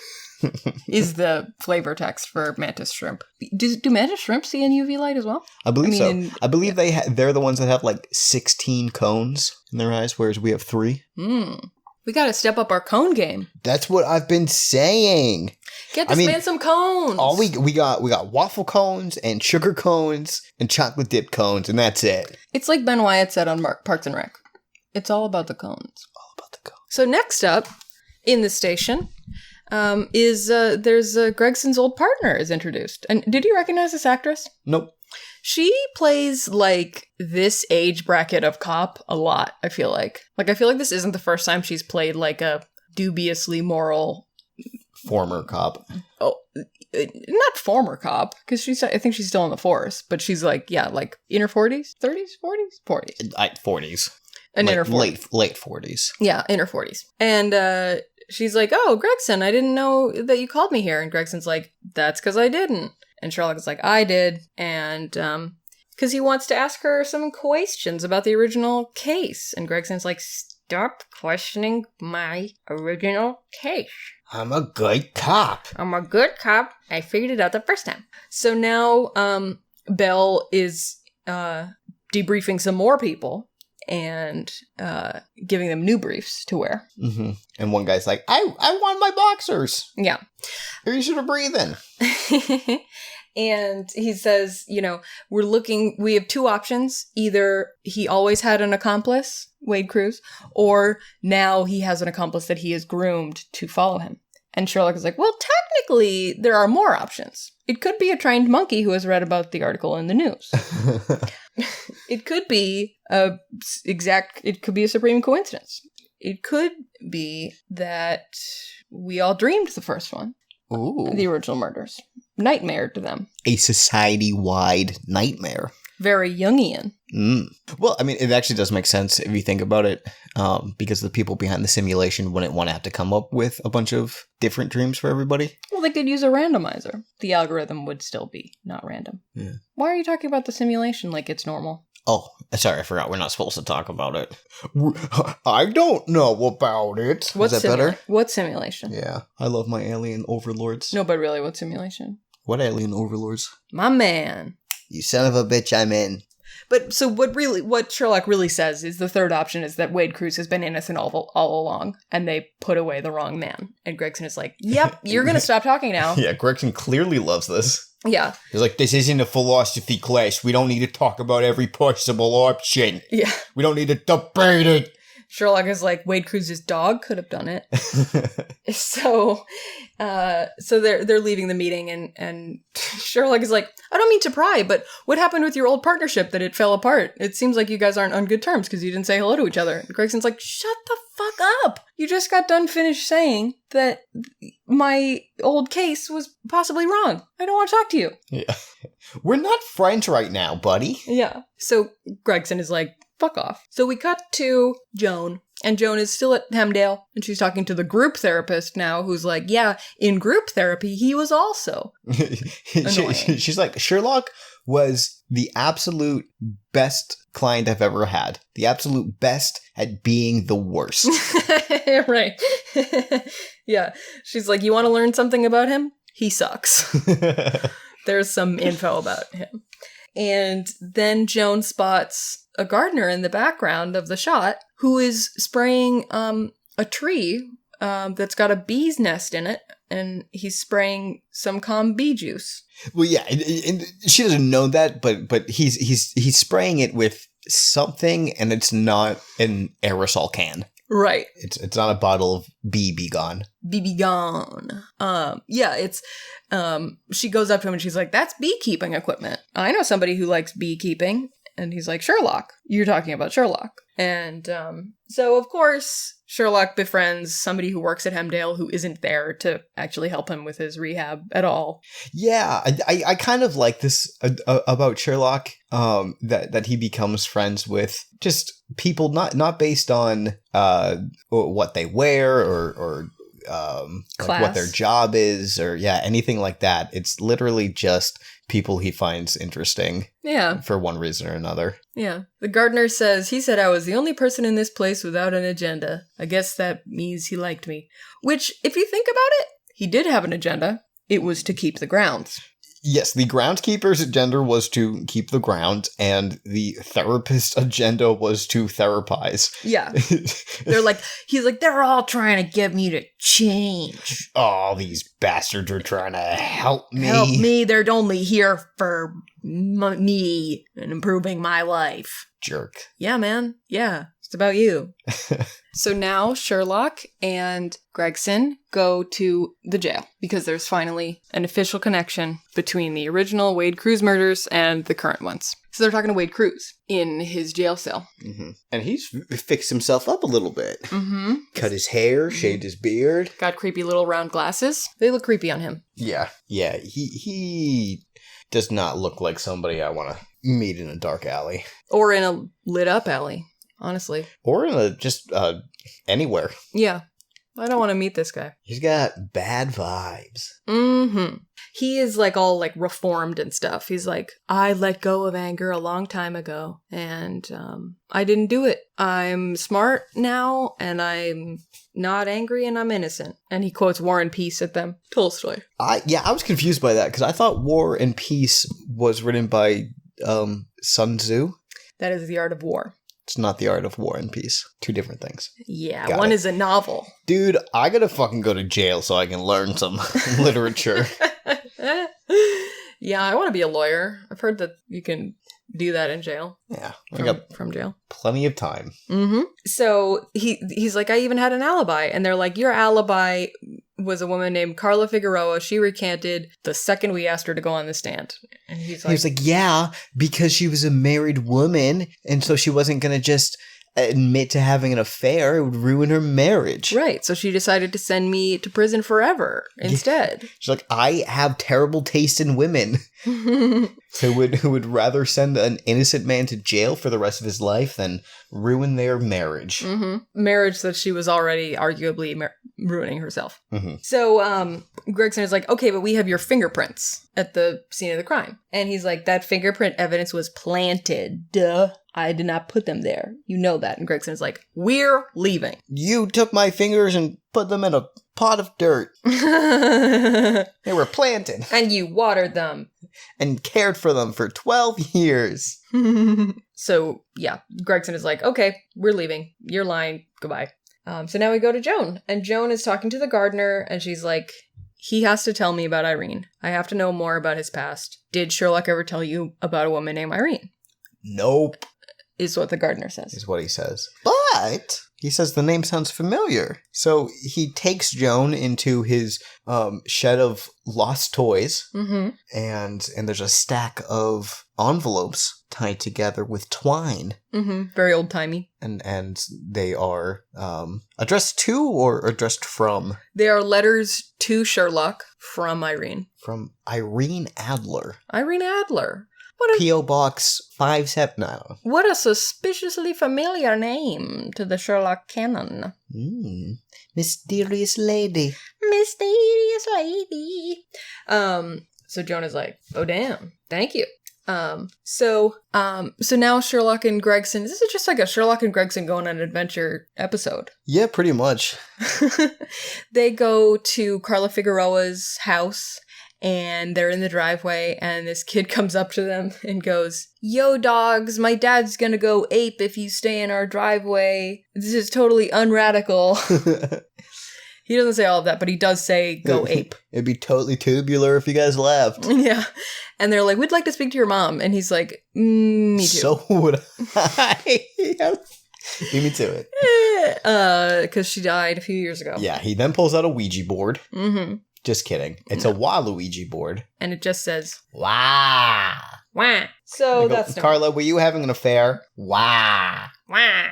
[SPEAKER 1] Is the flavor text for mantis shrimp. Do mantis shrimp see in UV light as well?
[SPEAKER 2] I believe so. I believe they're the ones that have like 16 cones in their eyes, whereas we have 3.
[SPEAKER 1] We gotta step up our cone game.
[SPEAKER 2] That's what I've been saying.
[SPEAKER 1] Get this man some cones.
[SPEAKER 2] All we got waffle cones and sugar cones and chocolate dip cones, and that's it.
[SPEAKER 1] It's like Ben Wyatt said on Parks and Rec. It's all about the cones.
[SPEAKER 2] All about the cones.
[SPEAKER 1] So next up in the station... there's Gregson's old partner is introduced. And did you recognize this actress?
[SPEAKER 2] Nope.
[SPEAKER 1] She plays, like, this age bracket of cop a lot, I feel like. Like, I feel like this isn't the first time she's played, like, a dubiously moral...
[SPEAKER 2] former cop.
[SPEAKER 1] Oh, not former cop, because I think she's still in the force, but she's, like, in her 40s? 30s? 40s? 40s.
[SPEAKER 2] 40s.
[SPEAKER 1] And in her 40s.
[SPEAKER 2] Late 40s.
[SPEAKER 1] Yeah, in her 40s. And, she's like, oh, Gregson, I didn't know that you called me here. And Gregson's like, that's because I didn't. And Sherlock is like, I did. And because he wants to ask her some questions about the original case. And Gregson's like, stop questioning my original case.
[SPEAKER 2] I'm a good cop.
[SPEAKER 1] I'm a good cop. I figured it out the first time. So now Bell is debriefing some more people. And giving them new briefs to wear. Mm-hmm.
[SPEAKER 2] And one guy's like, I want my boxers.
[SPEAKER 1] Yeah.
[SPEAKER 2] You should have breathing.
[SPEAKER 1] And he says, we have 2 options. Either he always had an accomplice, Wade Cruz, or now he has an accomplice that he has groomed to follow him. And Sherlock is like, well, technically, there are more options. It could be a trained monkey who has read about the article in the news. It could be it could be a supreme coincidence. It could be that we all dreamed the first one.
[SPEAKER 2] Ooh.
[SPEAKER 1] The original murders. Nightmare to them.
[SPEAKER 2] A society-wide nightmare.
[SPEAKER 1] Very Jungian.
[SPEAKER 2] Well, it actually does make sense if you think about it, because the people behind the simulation wouldn't want to have to come up with a bunch of different dreams for everybody.
[SPEAKER 1] Well, they could use a randomizer. The algorithm would still be not random. Yeah. Why are you talking about the simulation like it's normal?
[SPEAKER 2] Oh, sorry, I forgot. We're not supposed to talk about it. I don't know about it. Is that better?
[SPEAKER 1] What simulation?
[SPEAKER 2] Yeah. I love my alien overlords.
[SPEAKER 1] No, but really, what simulation?
[SPEAKER 2] What alien overlords?
[SPEAKER 1] My man.
[SPEAKER 2] You son of a bitch, I'm in.
[SPEAKER 1] But so what Sherlock really says is the third option is that Wade Cruz has been innocent all along, and they put away the wrong man. And Gregson is like, yep, you're going to stop talking now.
[SPEAKER 2] Yeah, Gregson clearly loves this.
[SPEAKER 1] Yeah.
[SPEAKER 2] He's like, this isn't a philosophy class. We don't need to talk about every possible option.
[SPEAKER 1] Yeah.
[SPEAKER 2] We don't need to debate it.
[SPEAKER 1] Sherlock is like, Wade Cruz's dog could have done it. So they're leaving the meeting, and Sherlock is like, I don't mean to pry, but what happened with your old partnership that it fell apart? It seems like you guys aren't on good terms because you didn't say hello to each other. And Gregson's like, shut the fuck up. You just got done finished saying that my old case was possibly wrong. I don't want to talk to you.
[SPEAKER 2] Yeah. We're not friends right now, buddy.
[SPEAKER 1] Yeah. So Gregson is like, fuck off. So we cut to Joan, And Joan is still at Hemdale, and she's talking to the group therapist now, who's like, yeah, in group therapy, he was also annoying.
[SPEAKER 2] She's like, Sherlock was the absolute best client I've ever had. The absolute best at being the worst.
[SPEAKER 1] Right. Yeah. She's like, you want to learn something about him? He sucks. There's some info about him. And then Joan spots a gardener in the background of the shot who is spraying a tree that's got a bee's nest in it, and he's spraying some calm bee juice.
[SPEAKER 2] Well, yeah, and she doesn't know that, but he's spraying it with something, and it's not an aerosol can.
[SPEAKER 1] Right.
[SPEAKER 2] It's not a bottle of Be Gone.
[SPEAKER 1] Be gone. Yeah, it's she goes up to him and she's like, that's beekeeping equipment. I know somebody who likes beekeeping. And he's like, Sherlock. You're talking about Sherlock. And so, of course, Sherlock befriends somebody who works at Hemdale who isn't there to actually help him with his rehab at all.
[SPEAKER 2] Yeah, I kind of like this about Sherlock, that he becomes friends with just people not based on what they wear or like what their job is or anything like that. It's literally just people he finds interesting.
[SPEAKER 1] Yeah. For
[SPEAKER 2] one reason or another.
[SPEAKER 1] Yeah. The gardener says, he said I was the only person in this place without an agenda. I guess that means he liked me. Which, if you think about it, he did have an agenda. It was to keep the grounds.
[SPEAKER 2] Yes, the groundskeeper's agenda was to keep the ground, and the therapist's agenda was to therapize.
[SPEAKER 1] Yeah. He's like, they're all trying to get me to change.
[SPEAKER 2] Oh, these bastards are trying to help me.
[SPEAKER 1] Help me, they're only here for me and improving my life.
[SPEAKER 2] Jerk.
[SPEAKER 1] Yeah, man. Yeah, it's about you. So now Sherlock and Gregson go to the jail because there's finally an official connection between the original Wade Cruz murders and the current ones. So they're talking to Wade Cruz in his jail cell.
[SPEAKER 2] Mm-hmm. And he's fixed himself up a little bit.
[SPEAKER 1] Mm-hmm.
[SPEAKER 2] Cut his hair, shaved his beard.
[SPEAKER 1] Got creepy little round glasses. They look creepy on him.
[SPEAKER 2] Yeah. Yeah, he does not look like somebody I want to meet in a dark alley.
[SPEAKER 1] Or in a lit up alley, honestly.
[SPEAKER 2] Or in just anywhere.
[SPEAKER 1] Yeah. I don't want to meet this guy.
[SPEAKER 2] He's got bad vibes.
[SPEAKER 1] Mm-hmm. He is all reformed and stuff. He's like, I let go of anger a long time ago, and I didn't do it. I'm smart now, and I'm not angry, and I'm innocent. And he quotes War and Peace at them. Tolstoy.
[SPEAKER 2] I was confused by that, because I thought War and Peace was written by Sun Tzu.
[SPEAKER 1] That is The Art of War.
[SPEAKER 2] It's not The Art of War and Peace. Two different things.
[SPEAKER 1] Yeah,
[SPEAKER 2] Got
[SPEAKER 1] one
[SPEAKER 2] it.
[SPEAKER 1] is a novel.
[SPEAKER 2] Dude, I gotta fucking go to jail so I can learn some literature.
[SPEAKER 1] Yeah, I want to be a lawyer. I've heard that you can do that in jail.
[SPEAKER 2] Yeah, I got
[SPEAKER 1] from jail.
[SPEAKER 2] Plenty of time.
[SPEAKER 1] Mm-hmm. So he's like, I even had an alibi. And they're like, your alibi was a woman named Carla Figueroa. She recanted the second we asked her to go on the stand. And he was like,
[SPEAKER 2] yeah, because she was a married woman, and so she wasn't going to just admit to having an affair. It would ruin her marriage.
[SPEAKER 1] Right. So she decided to send me to prison forever instead.
[SPEAKER 2] She's like, I have terrible taste in women. who would rather send an innocent man to jail for the rest of his life than ruin their marriage.
[SPEAKER 1] Mm-hmm. Marriage that she was already arguably ruining herself.
[SPEAKER 2] Mm-hmm.
[SPEAKER 1] So Gregson is like, okay, but we have your fingerprints at the scene of the crime. And he's like, that fingerprint evidence was planted. Duh. I did not put them there. You know that. And Gregson is like, we're leaving.
[SPEAKER 2] You took my fingers and put them in a pot of dirt. They were planted.
[SPEAKER 1] And you watered them.
[SPEAKER 2] And cared for them for 12 years.
[SPEAKER 1] So, yeah, Gregson is like, okay, we're leaving. You're lying. Goodbye. So now we go to Joan. And Joan is talking to the gardener, and she's like, he has to tell me about Irene. I have to know more about his past. Did Sherlock ever tell you about a woman named Irene?
[SPEAKER 2] Nope.
[SPEAKER 1] Is what the gardener says.
[SPEAKER 2] Is what he says. But he says the name sounds familiar. So he takes Joan into his shed of lost toys. Mm-hmm. And there's a stack of envelopes tied together with twine.
[SPEAKER 1] Mm-hmm. Very old-timey.
[SPEAKER 2] And they are addressed to or addressed from?
[SPEAKER 1] They are letters to Sherlock from Irene.
[SPEAKER 2] From Irene Adler.
[SPEAKER 1] Irene Adler.
[SPEAKER 2] P.O. Box 57. I don't know.
[SPEAKER 1] What a suspiciously familiar name to the Sherlock canon.
[SPEAKER 2] Mysterious lady.
[SPEAKER 1] Mysterious lady. So Jonah's like, oh damn, thank you. So now Sherlock and Gregson, this is just like a Sherlock and Gregson going on an adventure episode.
[SPEAKER 2] Yeah, pretty much.
[SPEAKER 1] They go to Carla Figueroa's house, and they're in the driveway, and this kid comes up to them and goes, yo dogs, my dad's gonna go ape if you stay in our driveway. This is totally unradical. He doesn't say all of that, but he does say go ape.
[SPEAKER 2] It'd be totally tubular if you guys left.
[SPEAKER 1] Yeah. And they're like, we'd like to speak to your mom. And he's like, me too.
[SPEAKER 2] So would I. Beat me to it.
[SPEAKER 1] Because she died a few years ago.
[SPEAKER 2] Yeah, he then pulls out a Ouija board.
[SPEAKER 1] Mm-hmm.
[SPEAKER 2] Just kidding. It's a Waluigi board.
[SPEAKER 1] And it just says,
[SPEAKER 2] wah.
[SPEAKER 1] wah. So that's no
[SPEAKER 2] Carla, were you having an affair? Wah.
[SPEAKER 1] Wah.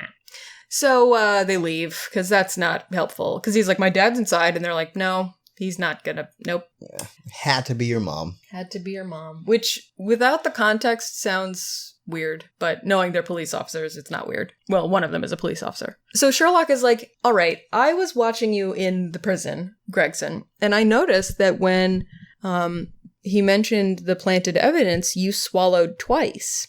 [SPEAKER 1] So they leave, because that's not helpful. Because he's like, my dad's inside. And they're like, no, he's not gonna. Nope.
[SPEAKER 2] Yeah. Had to be your mom.
[SPEAKER 1] Had to be your mom. Which, without the context, sounds weird. But knowing they're police officers, it's not weird. Well, one of them is a police officer. So Sherlock is like, all right, I was watching you in the prison, Gregson. And I noticed that when he mentioned the planted evidence, you swallowed twice.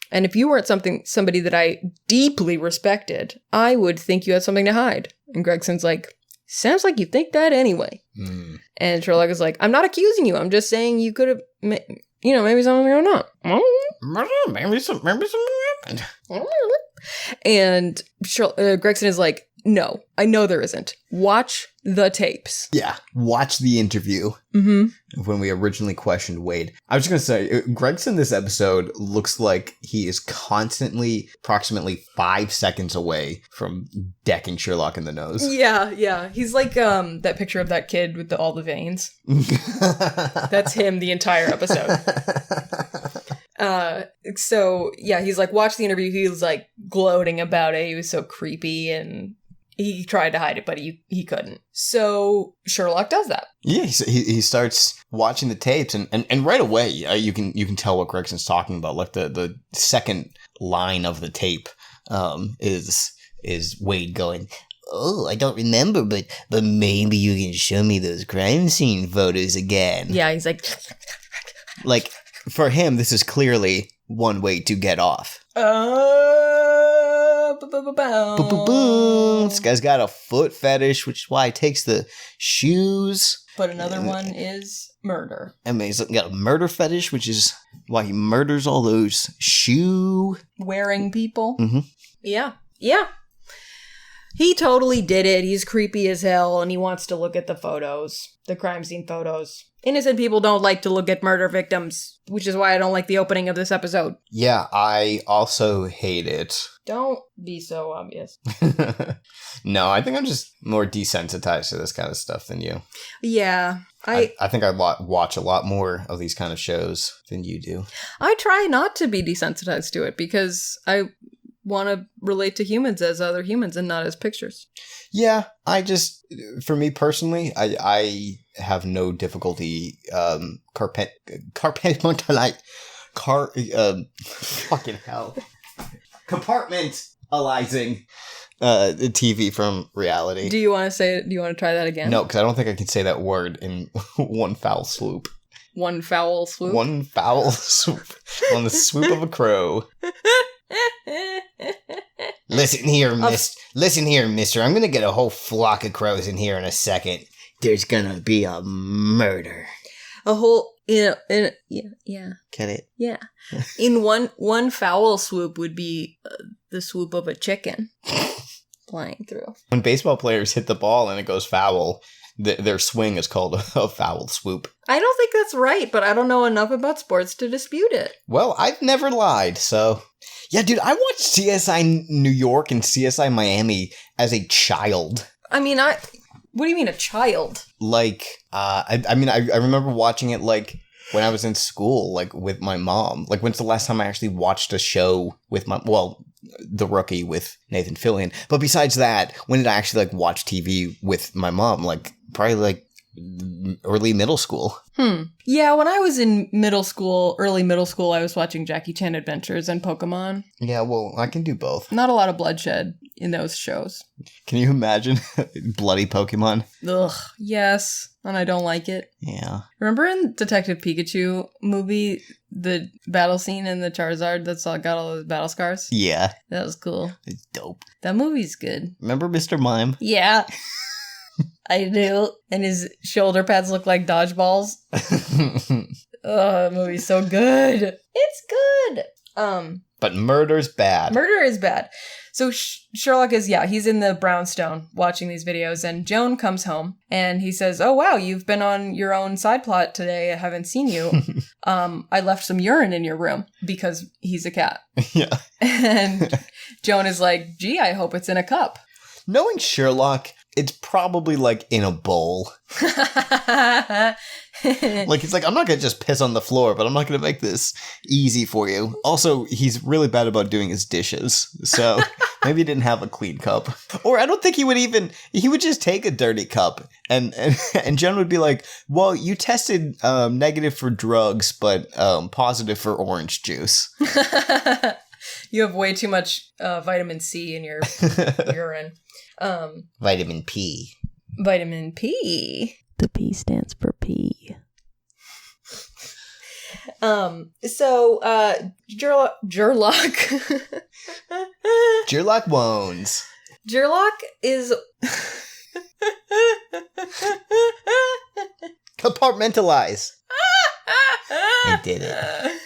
[SPEAKER 1] And if you weren't somebody that I deeply respected, I would think you had something to hide. And Gregson's like, sounds like you think that anyway. Mm. And Sherlock is like, I'm not accusing you. I'm just saying you could have, maybe something going on.
[SPEAKER 2] Maybe something happened.
[SPEAKER 1] And Gregson is like, no, I know there isn't. Watch the tapes.
[SPEAKER 2] Yeah, watch the interview.
[SPEAKER 1] Mm-hmm.
[SPEAKER 2] When we originally questioned Wade. I was just going to say, Gregson this episode looks like he is constantly approximately 5 seconds away from decking Sherlock in the nose. Yeah. He's like that picture of that kid with all the veins.
[SPEAKER 1] That's him the entire episode. So, yeah, he's like, watch the interview. He was like gloating about it. He was so creepy, and he tried to hide it, but he couldn't. So Sherlock does that.
[SPEAKER 2] Yeah, he starts watching the tapes, and right away you can tell what Gregson's talking about. Like the second line of the tape is Wade going, oh, I don't remember, but maybe you can show me those crime scene photos again.
[SPEAKER 1] Yeah, he's like...
[SPEAKER 2] Like, for him, this is clearly one way to get off. This guy's got a foot fetish, which is why he takes the shoes.
[SPEAKER 1] But another one is murder.
[SPEAKER 2] And he's got a murder fetish, which is why he murders all those shoe-wearing
[SPEAKER 1] people.
[SPEAKER 2] Mm-hmm.
[SPEAKER 1] Yeah. He totally did it. He's creepy as hell, and he wants to look at the photos, the crime scene photos. Innocent people don't like to look at murder victims, which is why I don't like the opening of this episode.
[SPEAKER 2] Yeah, I also hate it.
[SPEAKER 1] Don't be so obvious.
[SPEAKER 2] No, I think I'm just more desensitized to this kind of stuff than you.
[SPEAKER 1] Yeah.
[SPEAKER 2] I think I watch a lot more of these kind of shows than you do.
[SPEAKER 1] I try not to be desensitized to it because I want to relate to humans as other humans and not as pictures.
[SPEAKER 2] Yeah, for me personally, I have no difficulty compartmentalizing the TV from reality.
[SPEAKER 1] Do you want to try that again?
[SPEAKER 2] No, because I don't think I can say that word in one foul swoop.
[SPEAKER 1] One foul swoop?
[SPEAKER 2] One foul swoop. On the swoop of a crow. Listen here, mister. I'm gonna get a whole flock of crows in here in a second. There's gonna be a murder.
[SPEAKER 1] A whole, yeah.
[SPEAKER 2] Get it?
[SPEAKER 1] Yeah. In one foul swoop would be the swoop of a chicken flying through.
[SPEAKER 2] When baseball players hit the ball and it goes foul, their swing is called a foul swoop.
[SPEAKER 1] I don't think that's right, but I don't know enough about sports to dispute it.
[SPEAKER 2] Well, I've never lied, so... Yeah, dude, I watched CSI New York and CSI Miami as a child.
[SPEAKER 1] I mean, what do you mean a child?
[SPEAKER 2] Like, I remember watching it, like, when I was in school, like, with my mom. Like, when's the last time I actually watched a show with The Rookie with Nathan Fillion. But besides that, when did I actually, like, watch TV with my mom? Like, probably, like, early middle school.
[SPEAKER 1] Yeah, when I was in early middle school, I was watching Jackie Chan Adventures and Pokemon.
[SPEAKER 2] Yeah, well, I can do both.
[SPEAKER 1] Not a lot of bloodshed in those shows.
[SPEAKER 2] Can you imagine bloody Pokemon?
[SPEAKER 1] Ugh, yes, and I don't like it.
[SPEAKER 2] Yeah.
[SPEAKER 1] Remember in Detective Pikachu movie, the battle scene in the Charizard that's got all those battle scars?
[SPEAKER 2] Yeah.
[SPEAKER 1] That was cool.
[SPEAKER 2] It's dope.
[SPEAKER 1] That movie's good.
[SPEAKER 2] Remember Mr. Mime?
[SPEAKER 1] Yeah. I do. And his shoulder pads look like dodgeballs. Oh, that movie's so good. It's good.
[SPEAKER 2] But murder's bad.
[SPEAKER 1] Murder is bad. So Sherlock is, he's in the brownstone watching these videos, and Joan comes home and he says, "Oh, wow, you've been on your own side plot today. I haven't seen you. I left some urine in your room," because he's a cat.
[SPEAKER 2] Yeah.
[SPEAKER 1] And Joan is like, "Gee, I hope it's in a cup."
[SPEAKER 2] Knowing Sherlock, it's probably like in a bowl. Like, he's like, I'm not going to just piss on the floor, but I'm not going to make this easy for you. Also, he's really bad about doing his dishes. So maybe he didn't have a clean cup. Or I don't think he would just take a dirty cup. And Jen would be like, well, you tested negative for drugs, but positive for orange juice.
[SPEAKER 1] You have way too much vitamin C in your urine.
[SPEAKER 2] Vitamin P.
[SPEAKER 1] Vitamin P. The P stands for P. So, Gerlach.
[SPEAKER 2] Gerlach Wones.
[SPEAKER 1] Gerlach is...
[SPEAKER 2] Compartmentalize. I did it.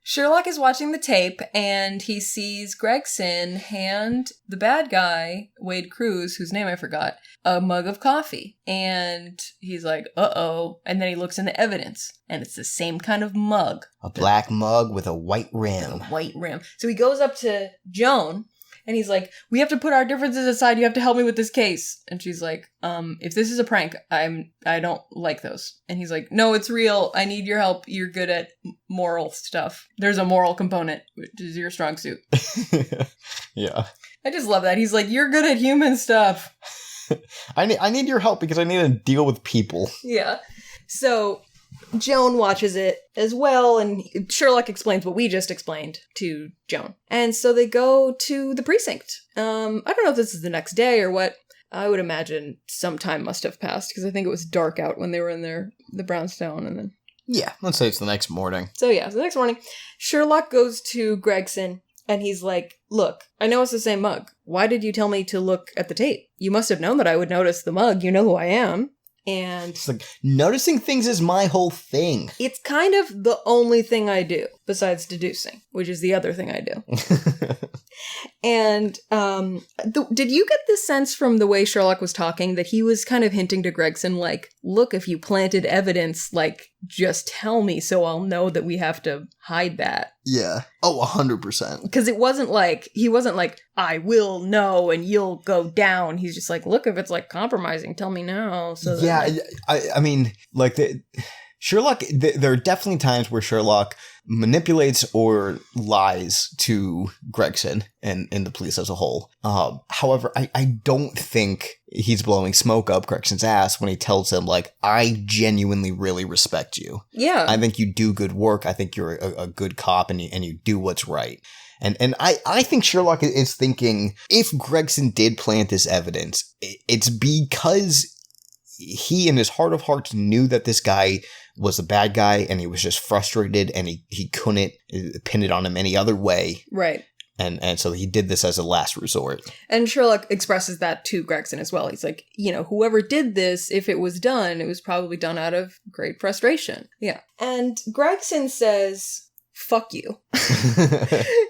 [SPEAKER 1] Sherlock is watching the tape, and he sees Gregson hand the bad guy, Wade Cruz, whose name I forgot, a mug of coffee. And he's like, uh-oh. And then he looks in the evidence, and it's the same kind of mug.
[SPEAKER 2] A black mug with a white rim.
[SPEAKER 1] A white rim. So he goes up to Joan, and he's like, "We have to put our differences aside. You have to help me with this case." And she's like, "If this is a prank, I don't like those." And he's like, "No, it's real. I need your help. You're good at moral stuff. There's a moral component, which is your strong suit."
[SPEAKER 2] Yeah.
[SPEAKER 1] I just love that. He's like, "You're good at human stuff."
[SPEAKER 2] I need your help because I need to deal with people. Yeah.
[SPEAKER 1] So Joan watches it as well, and Sherlock explains what we just explained to Joan. And so they go to the precinct. I don't know if this is the next day or what. I would imagine some time must have passed, because I think it was dark out when they were in the brownstone, and then...
[SPEAKER 2] Yeah, let's say it's the next morning.
[SPEAKER 1] So the next morning, Sherlock goes to Gregson, and he's like, "Look, I know it's the same mug. Why did you tell me to look at the tape? You must have known that I would notice the mug. You know who I am." And
[SPEAKER 2] it's like, noticing things is my whole thing.
[SPEAKER 1] It's kind of the only thing I do, besides deducing, which is the other thing I do. And did you get this sense from the way Sherlock was talking that he was kind of hinting to Gregson, like, "Look, if you planted evidence, like, just tell me so I'll know that we have to hide that."
[SPEAKER 2] Yeah. Oh, 100%.
[SPEAKER 1] Because he wasn't like, "I will know and you'll go down." He's just like, "Look, if it's like compromising, tell me now." So
[SPEAKER 2] yeah, I mean, like, Sherlock, there are definitely times where Sherlock manipulates or lies to Gregson and the police as a whole. However, I don't think he's blowing smoke up Gregson's ass when he tells him, like, "I genuinely really respect you.
[SPEAKER 1] Yeah.
[SPEAKER 2] I think you do good work. I think you're a good cop and you do what's right." And I think Sherlock is thinking, if Gregson did plant this evidence, it's because he in his heart of hearts knew that this guy was a bad guy, and he was just frustrated, and he couldn't pin it on him any other way.
[SPEAKER 1] Right.
[SPEAKER 2] And so he did this as a last resort.
[SPEAKER 1] And Sherlock expresses that to Gregson as well. He's like, whoever did this, if it was done, it was probably done out of great frustration. Yeah. And Gregson says, "Fuck you."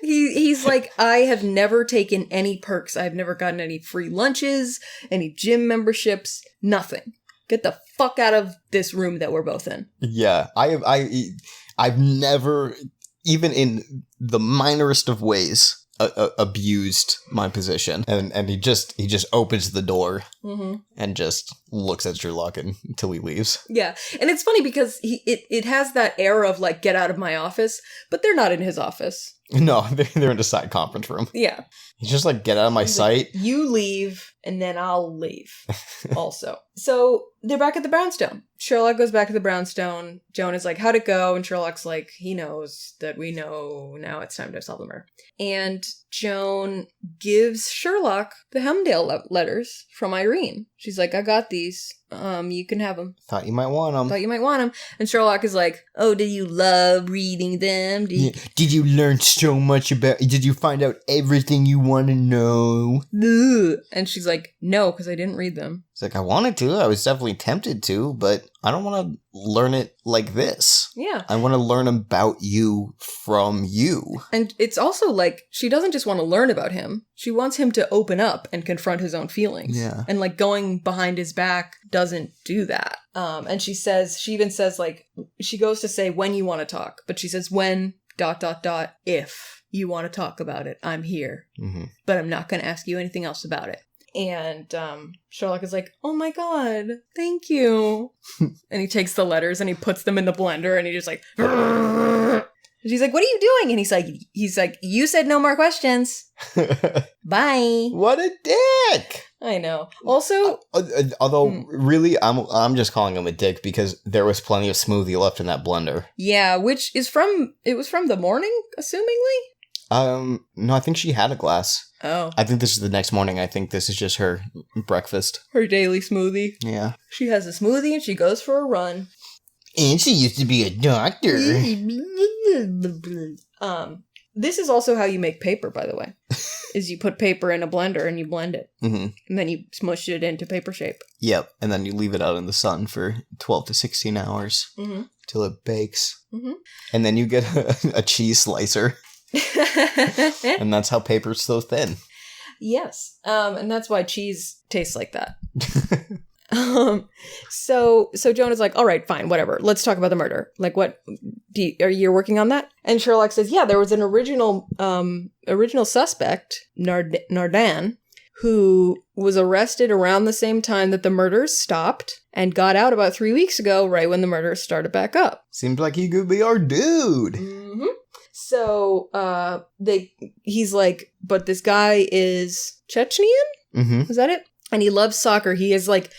[SPEAKER 1] He's like, "I have never taken any perks. I've never gotten any free lunches, any gym memberships, nothing. Get the fuck out of this room that we're both in." Yeah,
[SPEAKER 2] I've never, even in the minorest of ways, abused my position. And he just opens the door and just looks at Sherlock until he leaves.
[SPEAKER 1] Yeah, and it's funny because it has that air of like, "Get out of my office," but they're not in his office.
[SPEAKER 2] No, they're in a side conference room.
[SPEAKER 1] Yeah.
[SPEAKER 2] He's just like, get out of my sight.
[SPEAKER 1] You leave, and then I'll leave also. So they're back at the brownstone. Sherlock goes back to the brownstone. Joan is like, how'd it go? And Sherlock's like, he knows that we know now it's time to solve the murder. And Joan gives Sherlock the Hemdale letters from Irene. She's like, I got these. You can have them.
[SPEAKER 2] Thought you might want them.
[SPEAKER 1] And Sherlock is like, oh, did you love reading them?
[SPEAKER 2] Did you learn so much about... Did you find out everything you want to know?
[SPEAKER 1] Ugh. And she's like, no, because I didn't read them.
[SPEAKER 2] It's like, I wanted to. I was definitely tempted to, but I don't want to learn it like this.
[SPEAKER 1] Yeah.
[SPEAKER 2] I want to learn about you from you.
[SPEAKER 1] And it's also like, she doesn't just want to learn about him. She wants him to open up and confront his own feelings.
[SPEAKER 2] Yeah.
[SPEAKER 1] And like going behind his back doesn't do that. And she even says like, she goes to say when you want to talk, but she says when ... if you want to talk about it, I'm here. Mm-hmm. But I'm not going to ask you anything else about it. And Sherlock is like, oh my god, thank you. And he takes the letters and he puts them in the blender and he just like, and she's like, what are you doing? And he's like, you said no more questions. Bye.
[SPEAKER 2] What a dick.
[SPEAKER 1] I know. Also,
[SPEAKER 2] although really, I'm just calling him a dick because there was plenty of smoothie left in that blender.
[SPEAKER 1] Yeah, which is it was from the morning, assumingly?
[SPEAKER 2] No, I think she had a glass.
[SPEAKER 1] Oh.
[SPEAKER 2] I think this is the next morning. I think this is just her breakfast.
[SPEAKER 1] Her daily smoothie.
[SPEAKER 2] Yeah.
[SPEAKER 1] She has a smoothie and she goes for a run.
[SPEAKER 2] And she used to be a doctor.
[SPEAKER 1] This is also how you make paper, by the way. Is you put paper in a blender and you blend it. Mm-hmm. And then you smush it into paper shape.
[SPEAKER 2] Yep. And then you leave it out in the sun for 12 to 16 hours. Mm-hmm. Till it bakes. Mm-hmm. And then you get a cheese slicer. And that's how paper's so thin.
[SPEAKER 1] Yes. And that's why cheese tastes like that. So Joan is like, all right, fine, whatever. Let's talk about the murder. Like, what are you working on that? And Sherlock says, yeah, there was an original suspect, Nardan, who was arrested around the same time that the murders stopped and got out about 3 weeks ago, right when the murders started back up.
[SPEAKER 2] Seems like he could be our dude.
[SPEAKER 1] Mm-hmm. So, he's like, but this guy is Chechenian? Mm-hmm. Is that it? And he loves soccer. He is like,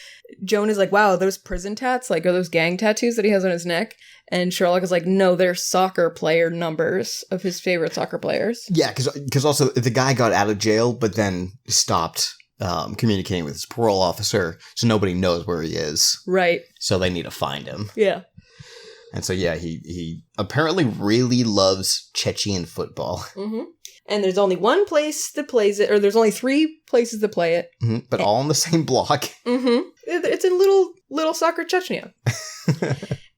[SPEAKER 1] Joan is like, wow, those prison tats, like, are those gang tattoos that he has on his neck? And Sherlock is like, no, they're soccer player numbers of his favorite soccer players.
[SPEAKER 2] Yeah, because also the guy got out of jail, but then stopped communicating with his parole officer, so nobody knows where he is.
[SPEAKER 1] Right.
[SPEAKER 2] So they need to find him.
[SPEAKER 1] Yeah.
[SPEAKER 2] And so, yeah, he apparently really loves Chechen football. Mm-hmm.
[SPEAKER 1] And there's only one place that plays it, or there's only 3 places that play it.
[SPEAKER 2] Mm-hmm. But all in the same block.
[SPEAKER 1] Mm-hmm. It's in Little Soccer Chechnia.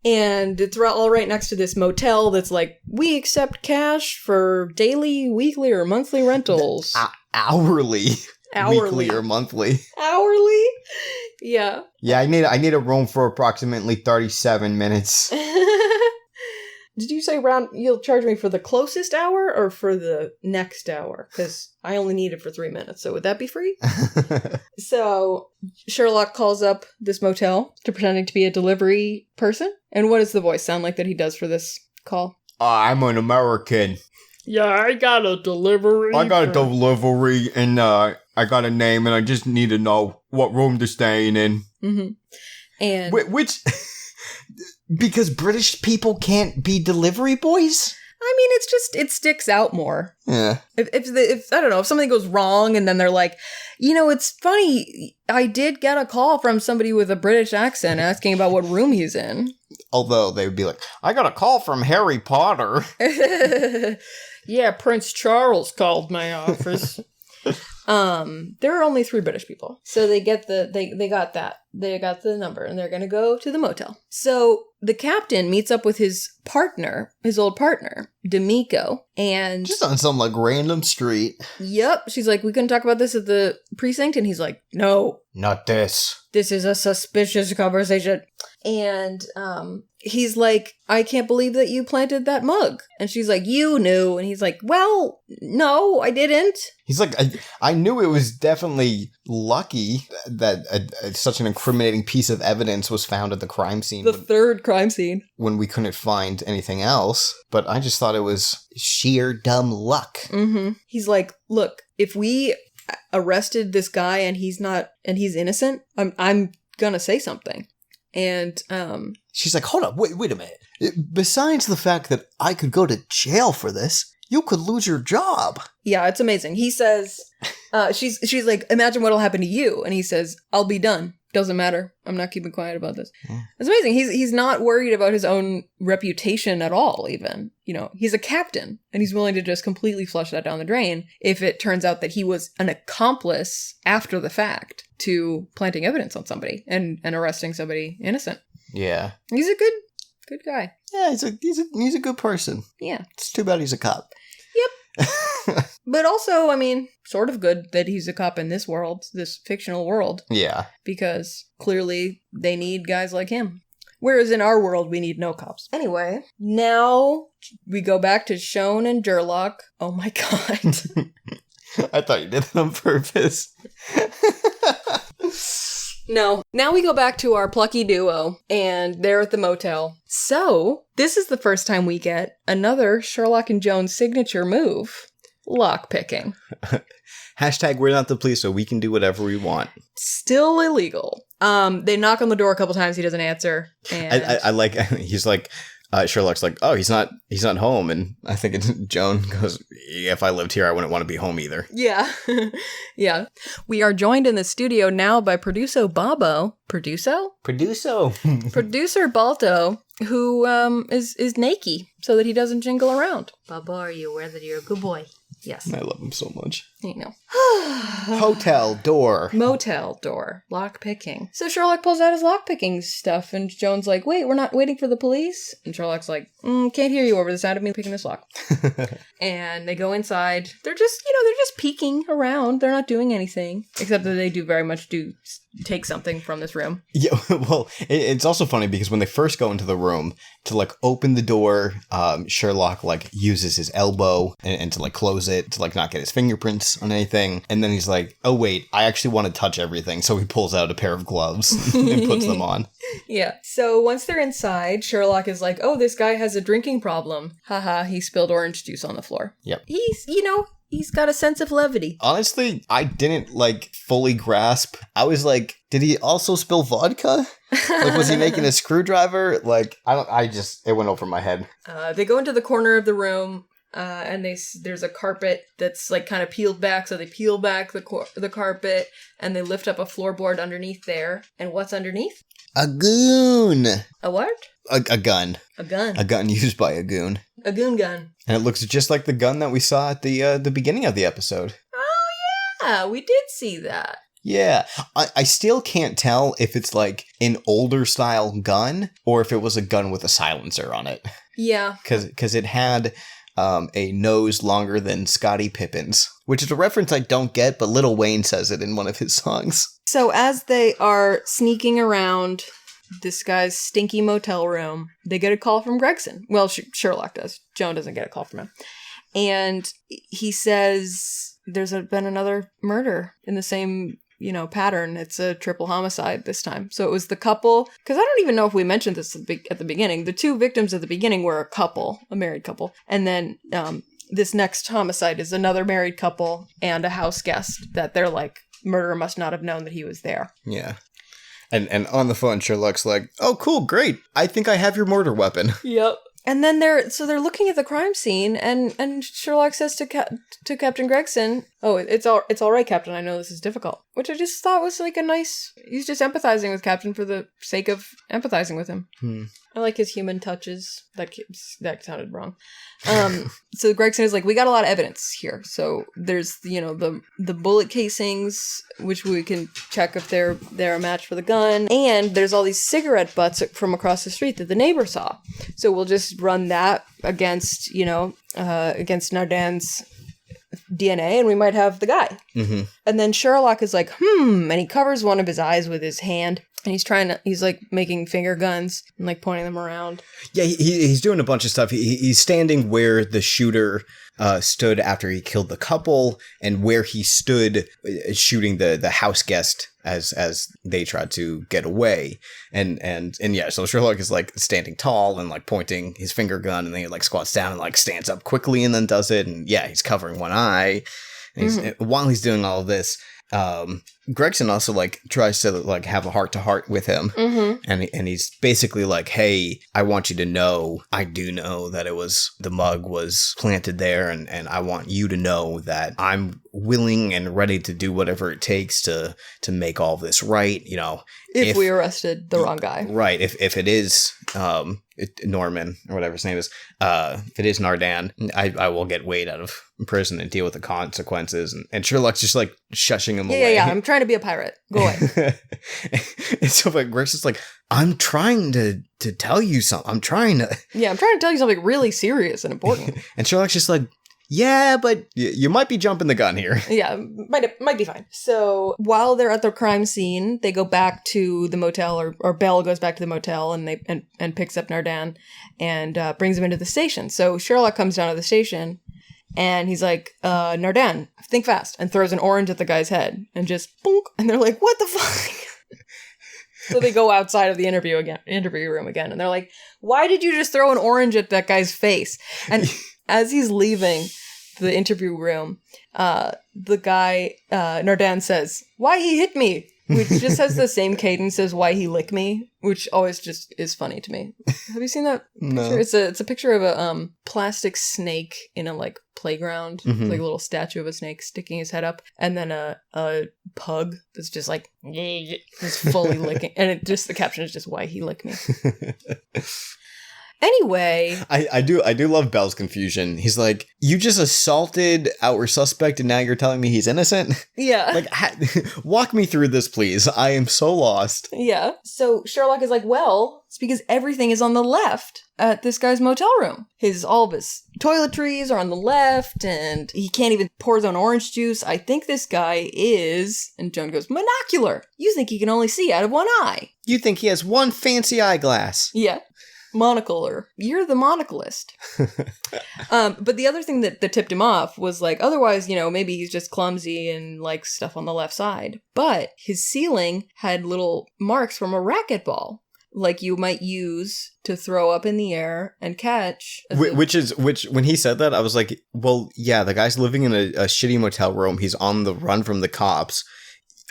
[SPEAKER 1] And it's all right next to this motel that's like, we accept cash for daily, weekly, or monthly rentals.
[SPEAKER 2] Hourly. Weekly or monthly.
[SPEAKER 1] Hourly? Yeah.
[SPEAKER 2] Yeah, I need a room for approximately 37 minutes.
[SPEAKER 1] Did you say you'll charge me for the closest hour or for the next hour? Because I only need it for 3 minutes, so would that be free? So Sherlock calls up this motel to pretending to be a delivery person. And what does the voice sound like that he does for this call?
[SPEAKER 2] I'm an American.
[SPEAKER 1] Yeah, I got a delivery.
[SPEAKER 2] I got a delivery, and I got a name, and I just need to know what room they're staying in. Mm-hmm. And which... Because British people can't be delivery boys?
[SPEAKER 1] I mean, it sticks out more.
[SPEAKER 2] Yeah.
[SPEAKER 1] If I don't know, if something goes wrong and then they're like, it's funny, I did get a call from somebody with a British accent asking about what room he's in. Although
[SPEAKER 2] they would be like, I got a call from Harry Potter.
[SPEAKER 1] Yeah, Prince Charles called my office. There are only 3 British people. So they got that. They got the number and they're going to go to the motel. So the captain meets up with his old partner, D'Amico, and...
[SPEAKER 2] Just on some, random street.
[SPEAKER 1] Yep. She's like, we couldn't talk about this at the precinct. And he's like, no.
[SPEAKER 2] Not this.
[SPEAKER 1] This is a suspicious conversation. And he's like, I can't believe that you planted that mug. And she's like, you knew. And he's like, well, no, I didn't.
[SPEAKER 2] He's like, I knew it was definitely lucky that such an incriminating piece of evidence was found at the crime scene.
[SPEAKER 1] The third crime scene.
[SPEAKER 2] When we couldn't find anything else. But I just thought it was sheer dumb luck.
[SPEAKER 1] Mm-hmm. He's like, look, if we arrested this guy and he's innocent, I'm gonna say something. And
[SPEAKER 2] she's like, hold up, wait a minute. Besides the fact that I could go to jail for this, you could lose your job.
[SPEAKER 1] Yeah, it's amazing. He says, she's like, imagine what'll happen to you. And he says, I'll be done. Doesn't matter. I'm not keeping quiet about this. Yeah. It's amazing. He's not worried about his own reputation at all, even. You know, he's a captain, and he's willing to just completely flush that down the drain if it turns out that he was an accomplice after the fact to planting evidence on somebody and arresting somebody innocent.
[SPEAKER 2] Yeah.
[SPEAKER 1] He's a good guy.
[SPEAKER 2] Yeah, he's a good person.
[SPEAKER 1] Yeah.
[SPEAKER 2] It's too bad he's a cop.
[SPEAKER 1] Yep. But also, I mean, sort of good that he's a cop in this world, this fictional world.
[SPEAKER 2] Yeah.
[SPEAKER 1] Because clearly they need guys like him. Whereas in our world, we need no cops. Anyway, now we go back to Shone and Gerlach. Oh my god.
[SPEAKER 2] I thought you did it on purpose.
[SPEAKER 1] No. Now we go back to our plucky duo, and they're at the motel. So, this is the first time we get another Sherlock and Jones signature move. Lockpicking.
[SPEAKER 2] Hashtag we're not the police, so we can do whatever we want.
[SPEAKER 1] Still illegal. They knock on the door a couple times, he doesn't answer. And
[SPEAKER 2] I like, he's like, Sherlock's like, oh, he's not home. And I think it's Joan goes, yeah, if I lived here, I wouldn't want to be home either.
[SPEAKER 1] Yeah. Yeah. We are joined in the studio now by Producer Balto, who is naked so that he doesn't jingle around.
[SPEAKER 4] Baba, are you aware that you're a good boy?
[SPEAKER 1] Yes.
[SPEAKER 2] I love him so much.
[SPEAKER 1] You know.
[SPEAKER 2] Hotel door.
[SPEAKER 1] Motel door. Lockpicking. So Sherlock pulls out his lockpicking stuff, and Joan's like, wait, we're not waiting for the police? And Sherlock's like, can't hear you over the sound of me picking this lock. And they go inside. They're just peeking around. They're not doing anything. Except that they do very much take something from this room.
[SPEAKER 2] Yeah, well, it's also funny because when they first go into the room to like open the door, Sherlock like uses his elbow and to like close it to like not get his fingerprints on anything, and then he's like, oh wait, I actually want to touch everything, so he pulls out a pair of gloves and puts them on.
[SPEAKER 1] Yeah. So once they're inside, Sherlock is like, oh, this guy has a drinking problem. Haha, he spilled orange juice on the floor.
[SPEAKER 2] Yep.
[SPEAKER 1] He's got a sense of levity.
[SPEAKER 2] Honestly, I didn't like fully grasp. I was like, did he also spill vodka? Like, was he making a screwdriver? Like, it went over my head.
[SPEAKER 1] They go into the corner of the room, and there's a carpet that's like kind of peeled back. So they peel back the carpet, and they lift up a floorboard underneath there. And what's underneath?
[SPEAKER 2] A goon.
[SPEAKER 1] A what?
[SPEAKER 2] A gun.
[SPEAKER 1] A gun.
[SPEAKER 2] A gun used by a goon.
[SPEAKER 1] A goon gun.
[SPEAKER 2] And it looks just like the gun that we saw at the beginning of the episode.
[SPEAKER 1] Oh, yeah. We did see that.
[SPEAKER 2] Yeah. I still can't tell if it's like an older style gun or if it was a gun with a silencer on it.
[SPEAKER 1] Yeah.
[SPEAKER 2] Because it had a nose longer than Scottie Pippen's, which is a reference I don't get, but Lil Wayne says it in one of his songs. So
[SPEAKER 1] as they are sneaking around this guy's stinky motel room, they get a call from Gregson. Well, Sherlock does. Joan doesn't get a call from him. And he says there's been another murder in the same, pattern. It's a triple homicide this time. So it was the couple, because I don't even know if we mentioned this at the beginning. The two victims at the beginning were a married couple. And then this next homicide is another married couple and a house guest that they're like, murderer must not have known that he was there.
[SPEAKER 2] Yeah. And on the phone, Sherlock's like, oh, cool, great. I think I have your murder weapon.
[SPEAKER 1] Yep. And then they're looking at the crime scene, and Sherlock says to Captain Gregson, oh, it's all right, Captain, I know this is difficult. Which I just thought was like a nice, he's just empathizing with Captain for the sake of empathizing with him. I like his human touches. That sounded wrong. So Gregson is like, we got a lot of evidence here. So there's, the bullet casings, which we can check if they're a match for the gun. And there's all these cigarette butts from across the street that the neighbor saw. So we'll just run that against Nardin's DNA, and we might have the guy. Mm-hmm. And then Sherlock is like, and he covers one of his eyes with his hand. And he's like making finger guns and like pointing them around.
[SPEAKER 2] Yeah, he's doing a bunch of stuff. He's standing where the shooter stood after he killed the couple, and where he stood shooting the house guest as they tried to get away. And yeah, so Sherlock is like standing tall and like pointing his finger gun, and then he like squats down and like stands up quickly and then does it. And yeah, he's covering one eye. And while he's doing all of this, Gregson also like tries to like have a heart-to-heart with him, and he's basically like, hey, I want you to know, I do know that the mug was planted there, and I want you to know that I'm willing and ready to do whatever it takes to make all this right, you know.
[SPEAKER 1] If we arrested the wrong guy.
[SPEAKER 2] Right, if it is Norman, or whatever his name is, if it is Nardan, I will get Wade out of prison and deal with the consequences. And Sherlock's just like shushing him away.
[SPEAKER 1] Yeah, I'm trying to be a pirate. Go away.
[SPEAKER 2] And so like Greg's like, I'm trying to tell you something. I'm trying to
[SPEAKER 1] tell you something really serious and important.
[SPEAKER 2] And Sherlock's just like, yeah, but you might be jumping the gun here.
[SPEAKER 1] Yeah, might be fine. So while they're at the crime scene, they go back to the motel, or Belle goes back to the motel and picks up Nardan and brings him into the station. So Sherlock comes down to the station and he's like, Nardan, think fast, and throws an orange at the guy's head and just boonk. And they're like, what the fuck? So they go outside of the interview room again, and they're like, why did you just throw an orange at that guy's face? And as he's leaving the interview room, the guy, Nardan, says, why he hit me? Which just has the same cadence as why he lick me, which always just is funny to me. Have you seen that picture?
[SPEAKER 2] No.
[SPEAKER 1] It's a picture of a plastic snake in a like playground, like a little statue of a snake sticking his head up, and then a pug that's just like just fully licking, and the caption is just why he licked me. Anyway,
[SPEAKER 2] I do love Belle's confusion. He's like, you just assaulted our suspect and now you're telling me he's innocent?
[SPEAKER 1] Yeah.
[SPEAKER 2] Like, walk me through this, please. I am so lost.
[SPEAKER 1] Yeah. So Sherlock is like, well, it's because everything is on the left at this guy's motel room. All of his toiletries are on the left, and he can't even pour his own orange juice. I think this guy is, and Joan goes, monocular. You think he can only see out of one eye.
[SPEAKER 2] You think he has one fancy eyeglass.
[SPEAKER 1] Yeah. Monocular. You're the monoclist. But the other thing that tipped him off was like, otherwise, maybe he's just clumsy and like stuff on the left side. But his ceiling had little marks from a racquetball, like you might use to throw up in the air and catch. Which
[SPEAKER 2] when he said that, I was like, well, yeah, the guy's living in a shitty motel room. He's on the run from the cops.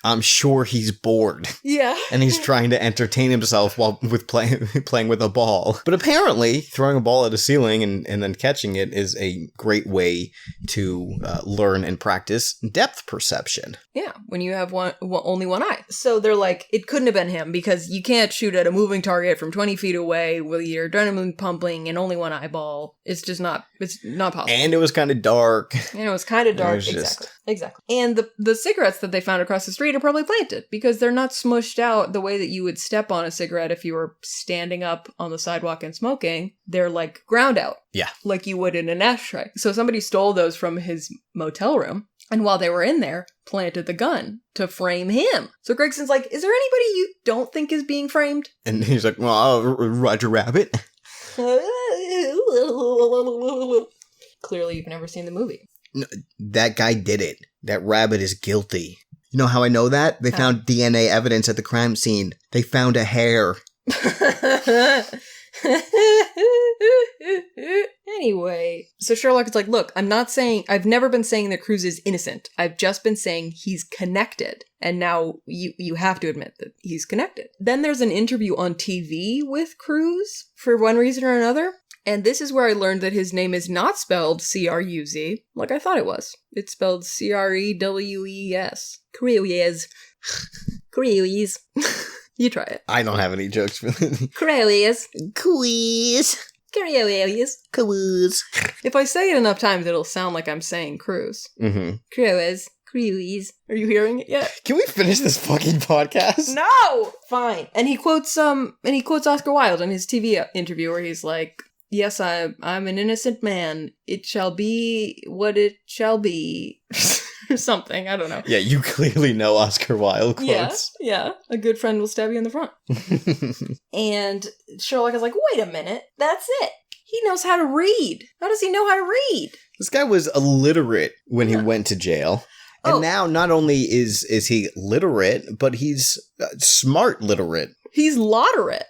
[SPEAKER 2] I'm sure he's bored.
[SPEAKER 1] Yeah.
[SPEAKER 2] And he's trying to entertain himself playing with a ball. But apparently, throwing a ball at a ceiling and then catching it is a great way to learn and practice depth perception.
[SPEAKER 1] Yeah, when you have only one eye. So they're like, it couldn't have been him because you can't shoot at a moving target from 20 feet away with your adrenaline pumping and only one eyeball. It's not possible.
[SPEAKER 2] And it was kind of dark.
[SPEAKER 1] Exactly. And the cigarettes that they found across the street are probably planted because they're not smushed out the way that you would step on a cigarette if you were standing up on the sidewalk and smoking. They're like ground out. Yeah. Like you would in an ashtray. So somebody stole those from his motel room, and while they were in there, planted the gun to frame him. So Gregson's like, is there anybody you don't think is being framed?
[SPEAKER 2] And he's like, well, Roger Rabbit.
[SPEAKER 1] Clearly you've never seen the movie.
[SPEAKER 2] No, that guy did it. That rabbit is guilty. You know how I know that? They found DNA evidence at the crime scene. They found a hair.
[SPEAKER 1] Anyway, so Sherlock is like, look, I've never been saying that Cruz is innocent. I've just been saying he's connected. And now you have to admit that he's connected. Then there's an interview on TV with Cruz for one reason or another. And this is where I learned that his name is not spelled C-R-U-Z, like I thought it was. It's spelled C-R-E-W-E-S. Cruz. Cruz. You try it.
[SPEAKER 2] I don't have any jokes for this.
[SPEAKER 1] Cruz.
[SPEAKER 2] Cruz.
[SPEAKER 1] Cruz.
[SPEAKER 2] Cruz.
[SPEAKER 1] If I say it enough times, it'll sound like I'm saying Cruz.
[SPEAKER 2] Mm-hmm.
[SPEAKER 1] Cruz. Cruz. Are you hearing it yet?
[SPEAKER 2] Can we finish this fucking podcast?
[SPEAKER 1] No! Fine. And he quotes Oscar Wilde in his TV interview where he's like, yes, I'm an innocent man. It shall be what it shall be. or something. I don't know.
[SPEAKER 2] Yeah, you clearly know Oscar Wilde quotes.
[SPEAKER 1] Yeah. A good friend will stab you in the front. And Sherlock is like, wait a minute. That's it. He knows how to read. How does he know how to read?
[SPEAKER 2] This guy was illiterate when he went to jail. And now not only is he literate, but he's smart literate.
[SPEAKER 1] He's lotterate.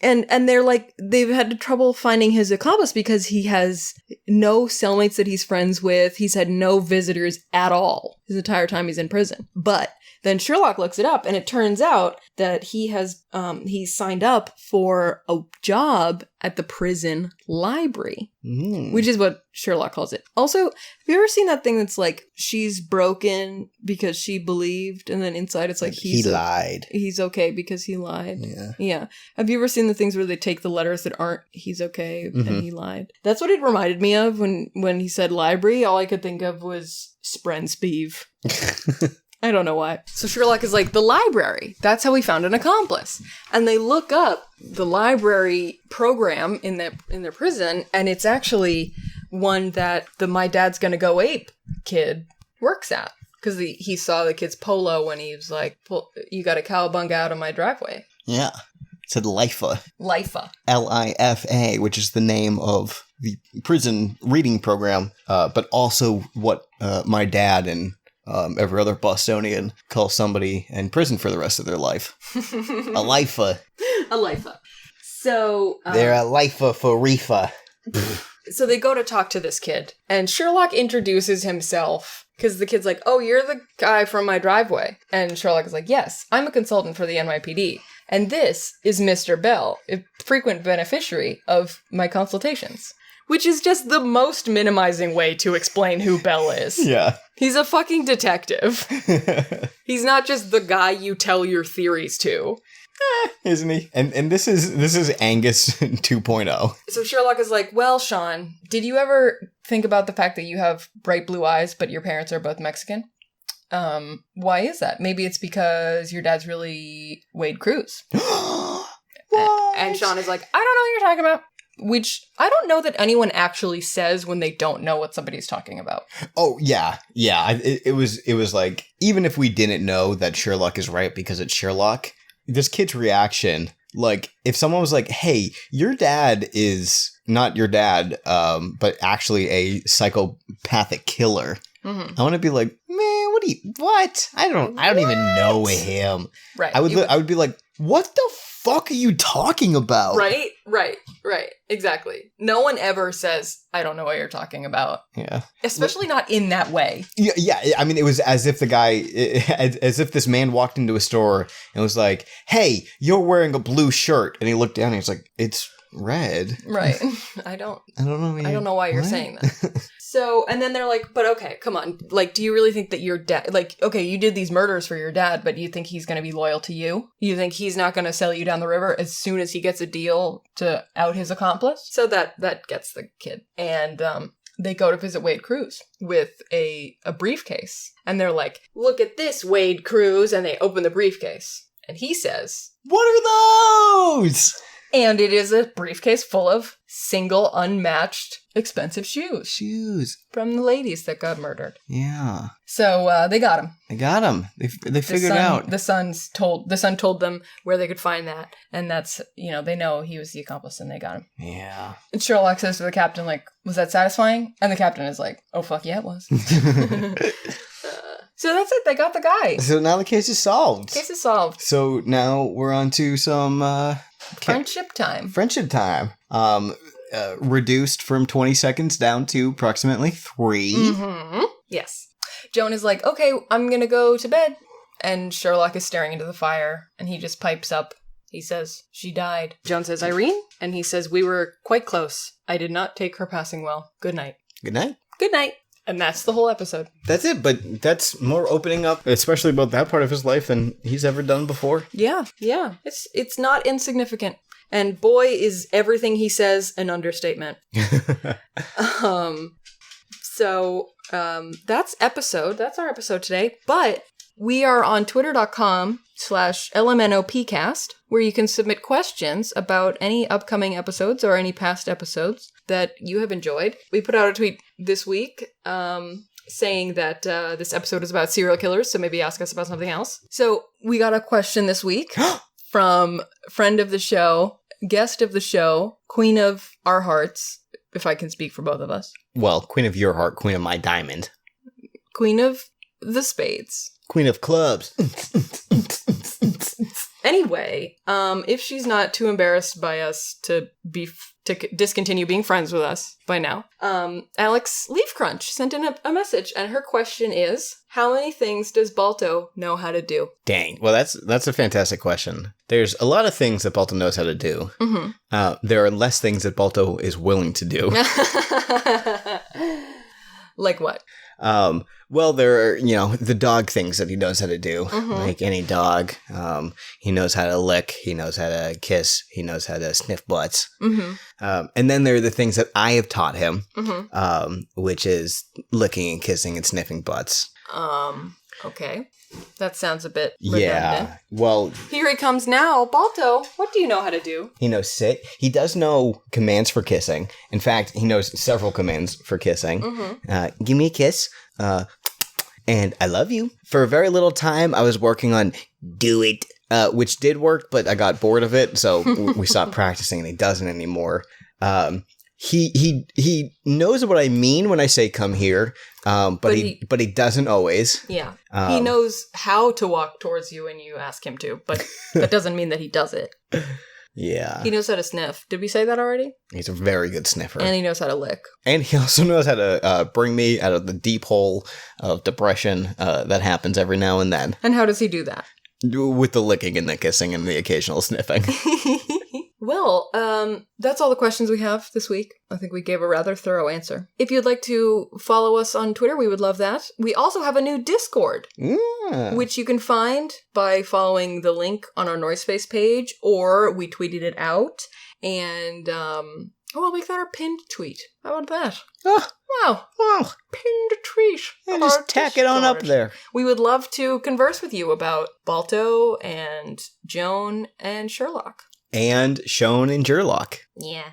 [SPEAKER 1] and they're like, they've had trouble finding his accomplice because he has no cellmates that he's friends with. He's had no visitors at all his entire time he's in prison. But then Sherlock looks it up, and it turns out that he has he's signed up for a job at the prison library, which is what Sherlock calls it. Also, have you ever seen that thing that's like, she's broken because she believed, and then inside it's like
[SPEAKER 2] he lied.
[SPEAKER 1] He's okay because he lied.
[SPEAKER 2] Yeah.
[SPEAKER 1] Have you ever seen the things where they take the letters that aren't he's okay and he lied? That's what it reminded me of when he said library. All I could think of was Sprenspieve. I don't know why. So Sherlock is like, the library. That's how we found an accomplice. And they look up the library program in their prison, and it's actually one that the My Dad's Gonna Go Ape kid works at. Because he saw the kid's polo when he was like, you got a cowabunga out of my driveway.
[SPEAKER 2] Yeah. It said Lifa.
[SPEAKER 1] Lifa.
[SPEAKER 2] Lifa, which is the name of the prison reading program, but also what my dad and every other Bostonian calls somebody in prison for the rest of their life. A Lifa.
[SPEAKER 1] A Lifa. So...
[SPEAKER 2] they're a Lifa for Rifa.
[SPEAKER 1] So they go to talk to this kid, and Sherlock introduces himself, because the kid's like, oh, you're the guy from my driveway. And Sherlock is like, yes, I'm a consultant for the NYPD. And this is Mr. Bell, a frequent beneficiary of my consultations. Which is just the most minimizing way to explain who Bell is.
[SPEAKER 2] Yeah.
[SPEAKER 1] He's a fucking detective. He's not just the guy you tell your theories to.
[SPEAKER 2] Isn't he? And this is Angus 2.0.
[SPEAKER 1] So Sherlock is like, well, Sean, did you ever think about the fact that you have bright blue eyes, but your parents are both Mexican? Why is that? Maybe it's because your dad's really Wade Cruz. And Sean is like, I don't know what you're talking about. Which I don't know that anyone actually says when they don't know what somebody's talking about.
[SPEAKER 2] Oh, yeah. Yeah. It was like, even if we didn't know that Sherlock is right because it's Sherlock, this kid's reaction, like, if someone was like, hey, your dad is not your dad, but actually a psychopathic killer. I want to be like, man, what? I don't even know him.
[SPEAKER 1] Right.
[SPEAKER 2] I would be like, what the fuck are you talking about?
[SPEAKER 1] Right. Exactly. No one ever says, I don't know what you're talking about.
[SPEAKER 2] Yeah.
[SPEAKER 1] Especially not in that way.
[SPEAKER 2] Yeah. I mean, it was as if as if this man walked into a store and was like, hey, you're wearing a blue shirt. And he looked down and he's like, it's red.
[SPEAKER 1] Right. I don't know. I don't know why you're saying that. So, and then they're like, but okay, come on. Like, do you really think that your dad, like, okay, you did these murders for your dad, but you think he's going to be loyal to you? You think he's not going to sell you down the river as soon as he gets a deal to out his accomplice? So that gets the kid. And, they go to visit Wade Cruz with a briefcase. And they're like, look at this, Wade Cruz. And they open the briefcase. And he says,
[SPEAKER 2] what are those?
[SPEAKER 1] And it is a briefcase full of single, unmatched, expensive shoes.
[SPEAKER 2] Shoes.
[SPEAKER 1] From the ladies that got murdered.
[SPEAKER 2] Yeah.
[SPEAKER 1] So they got him.
[SPEAKER 2] They figured out.
[SPEAKER 1] The son told them where they could find that. And that's, they know he was the accomplice and they got him.
[SPEAKER 2] Yeah.
[SPEAKER 1] And Sherlock says to the captain, like, was that satisfying? And the captain is like, oh, fuck yeah, it was. So that's it. They got the guy.
[SPEAKER 2] So now the case is solved. So now we're on to some...
[SPEAKER 1] Friendship time.
[SPEAKER 2] Reduced from 20 seconds down to approximately 3.
[SPEAKER 1] Mm-hmm. Yes. Joan is like, okay, I'm going to go to bed. And Sherlock is staring into the fire, and he just pipes up. He says, she died. Joan says, Irene? And he says, we were quite close. I did not take her passing well. Good night.
[SPEAKER 2] Good night.
[SPEAKER 1] Good night. And that's the whole episode.
[SPEAKER 2] That's it, but that's more opening up, especially about that part of his life, than he's ever done before.
[SPEAKER 1] Yeah. It's not insignificant. And boy, is everything he says an understatement. So that's our episode today. But we are on twitter.com/LMNOPcast, where you can submit questions about any upcoming episodes or any past episodes that you have enjoyed. We put out a tweet this week saying that this episode is about serial killers, so maybe ask us about something else. So we got a question this week from friend of the show, guest of the show, queen of our hearts, if I can speak for both of us.
[SPEAKER 2] Well, queen of your heart, queen of my diamond.
[SPEAKER 1] Queen of the spades.
[SPEAKER 2] Queen of clubs.
[SPEAKER 1] Anyway, if she's not too embarrassed by us to discontinue being friends with us by now, Alex Leafcrunch sent in a message, and her question is, how many things does Balto know how to do?
[SPEAKER 2] Dang. Well, that's a fantastic question. There's a lot of things that Balto knows how to do. Mm-hmm. There are less things that Balto is willing to do.
[SPEAKER 1] Like what?
[SPEAKER 2] Well, there are, the dog things that he knows how to do, like any dog. He knows how to lick, he knows how to kiss, he knows how to sniff butts. And then there are the things that I have taught him, which is licking and kissing and sniffing butts.
[SPEAKER 1] Okay. That sounds a bit redundant.
[SPEAKER 2] Yeah. Well,
[SPEAKER 1] here he comes now. Balto, what do you know how to do?
[SPEAKER 2] He knows sit. He does know commands for kissing. In fact, he knows several commands for kissing. Give me a kiss. And I love you. For a very little time, I was working on do it, which did work, but I got bored of it. So we stopped practicing and he doesn't anymore. He knows what I mean when I say come here, but he doesn't always.
[SPEAKER 1] Yeah, he knows how to walk towards you when you ask him to, but that doesn't mean that he does it.
[SPEAKER 2] Yeah,
[SPEAKER 1] he knows how to sniff. Did we say that already?
[SPEAKER 2] He's a very good sniffer,
[SPEAKER 1] and he knows how to lick.
[SPEAKER 2] And he also knows how to bring me out of the deep hole of depression that happens every now and then.
[SPEAKER 1] And how does he do that?
[SPEAKER 2] With the licking and the kissing and the occasional sniffing.
[SPEAKER 1] Well, that's all the questions we have this week. I think we gave a rather thorough answer. If you'd like to follow us on Twitter, we would love that. We also have a new Discord, which you can find by following the link on our Noise Space page, or we tweeted it out, and we'll make that our pinned tweet. How about that?
[SPEAKER 2] Oh,
[SPEAKER 1] wow. Pinned tweet.
[SPEAKER 2] Yeah, just tack it on up there.
[SPEAKER 1] We would love to converse with you about Balto and Joan and Sherlock.
[SPEAKER 2] And Shone and Gerlock.
[SPEAKER 4] Yeah.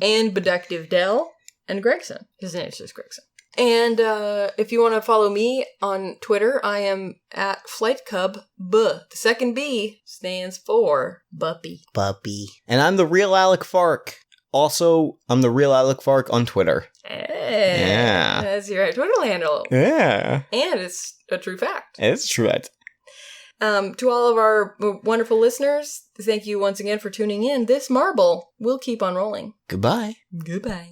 [SPEAKER 1] And Beductive Dell and Gregson. His name's just Gregson. And if you want to follow me on Twitter, I am at FlightCub. The second B stands for Buppy.
[SPEAKER 2] And I'm the real Alec Fark. Also, I'm the real Alec Fark on Twitter.
[SPEAKER 1] Hey,
[SPEAKER 2] yeah.
[SPEAKER 1] That's your Twitter handle.
[SPEAKER 2] Yeah.
[SPEAKER 1] And it's a true fact.
[SPEAKER 2] It's true.
[SPEAKER 1] To all of our wonderful listeners, thank you once again for tuning in. This marble will keep on rolling.
[SPEAKER 2] Goodbye.
[SPEAKER 1] Goodbye.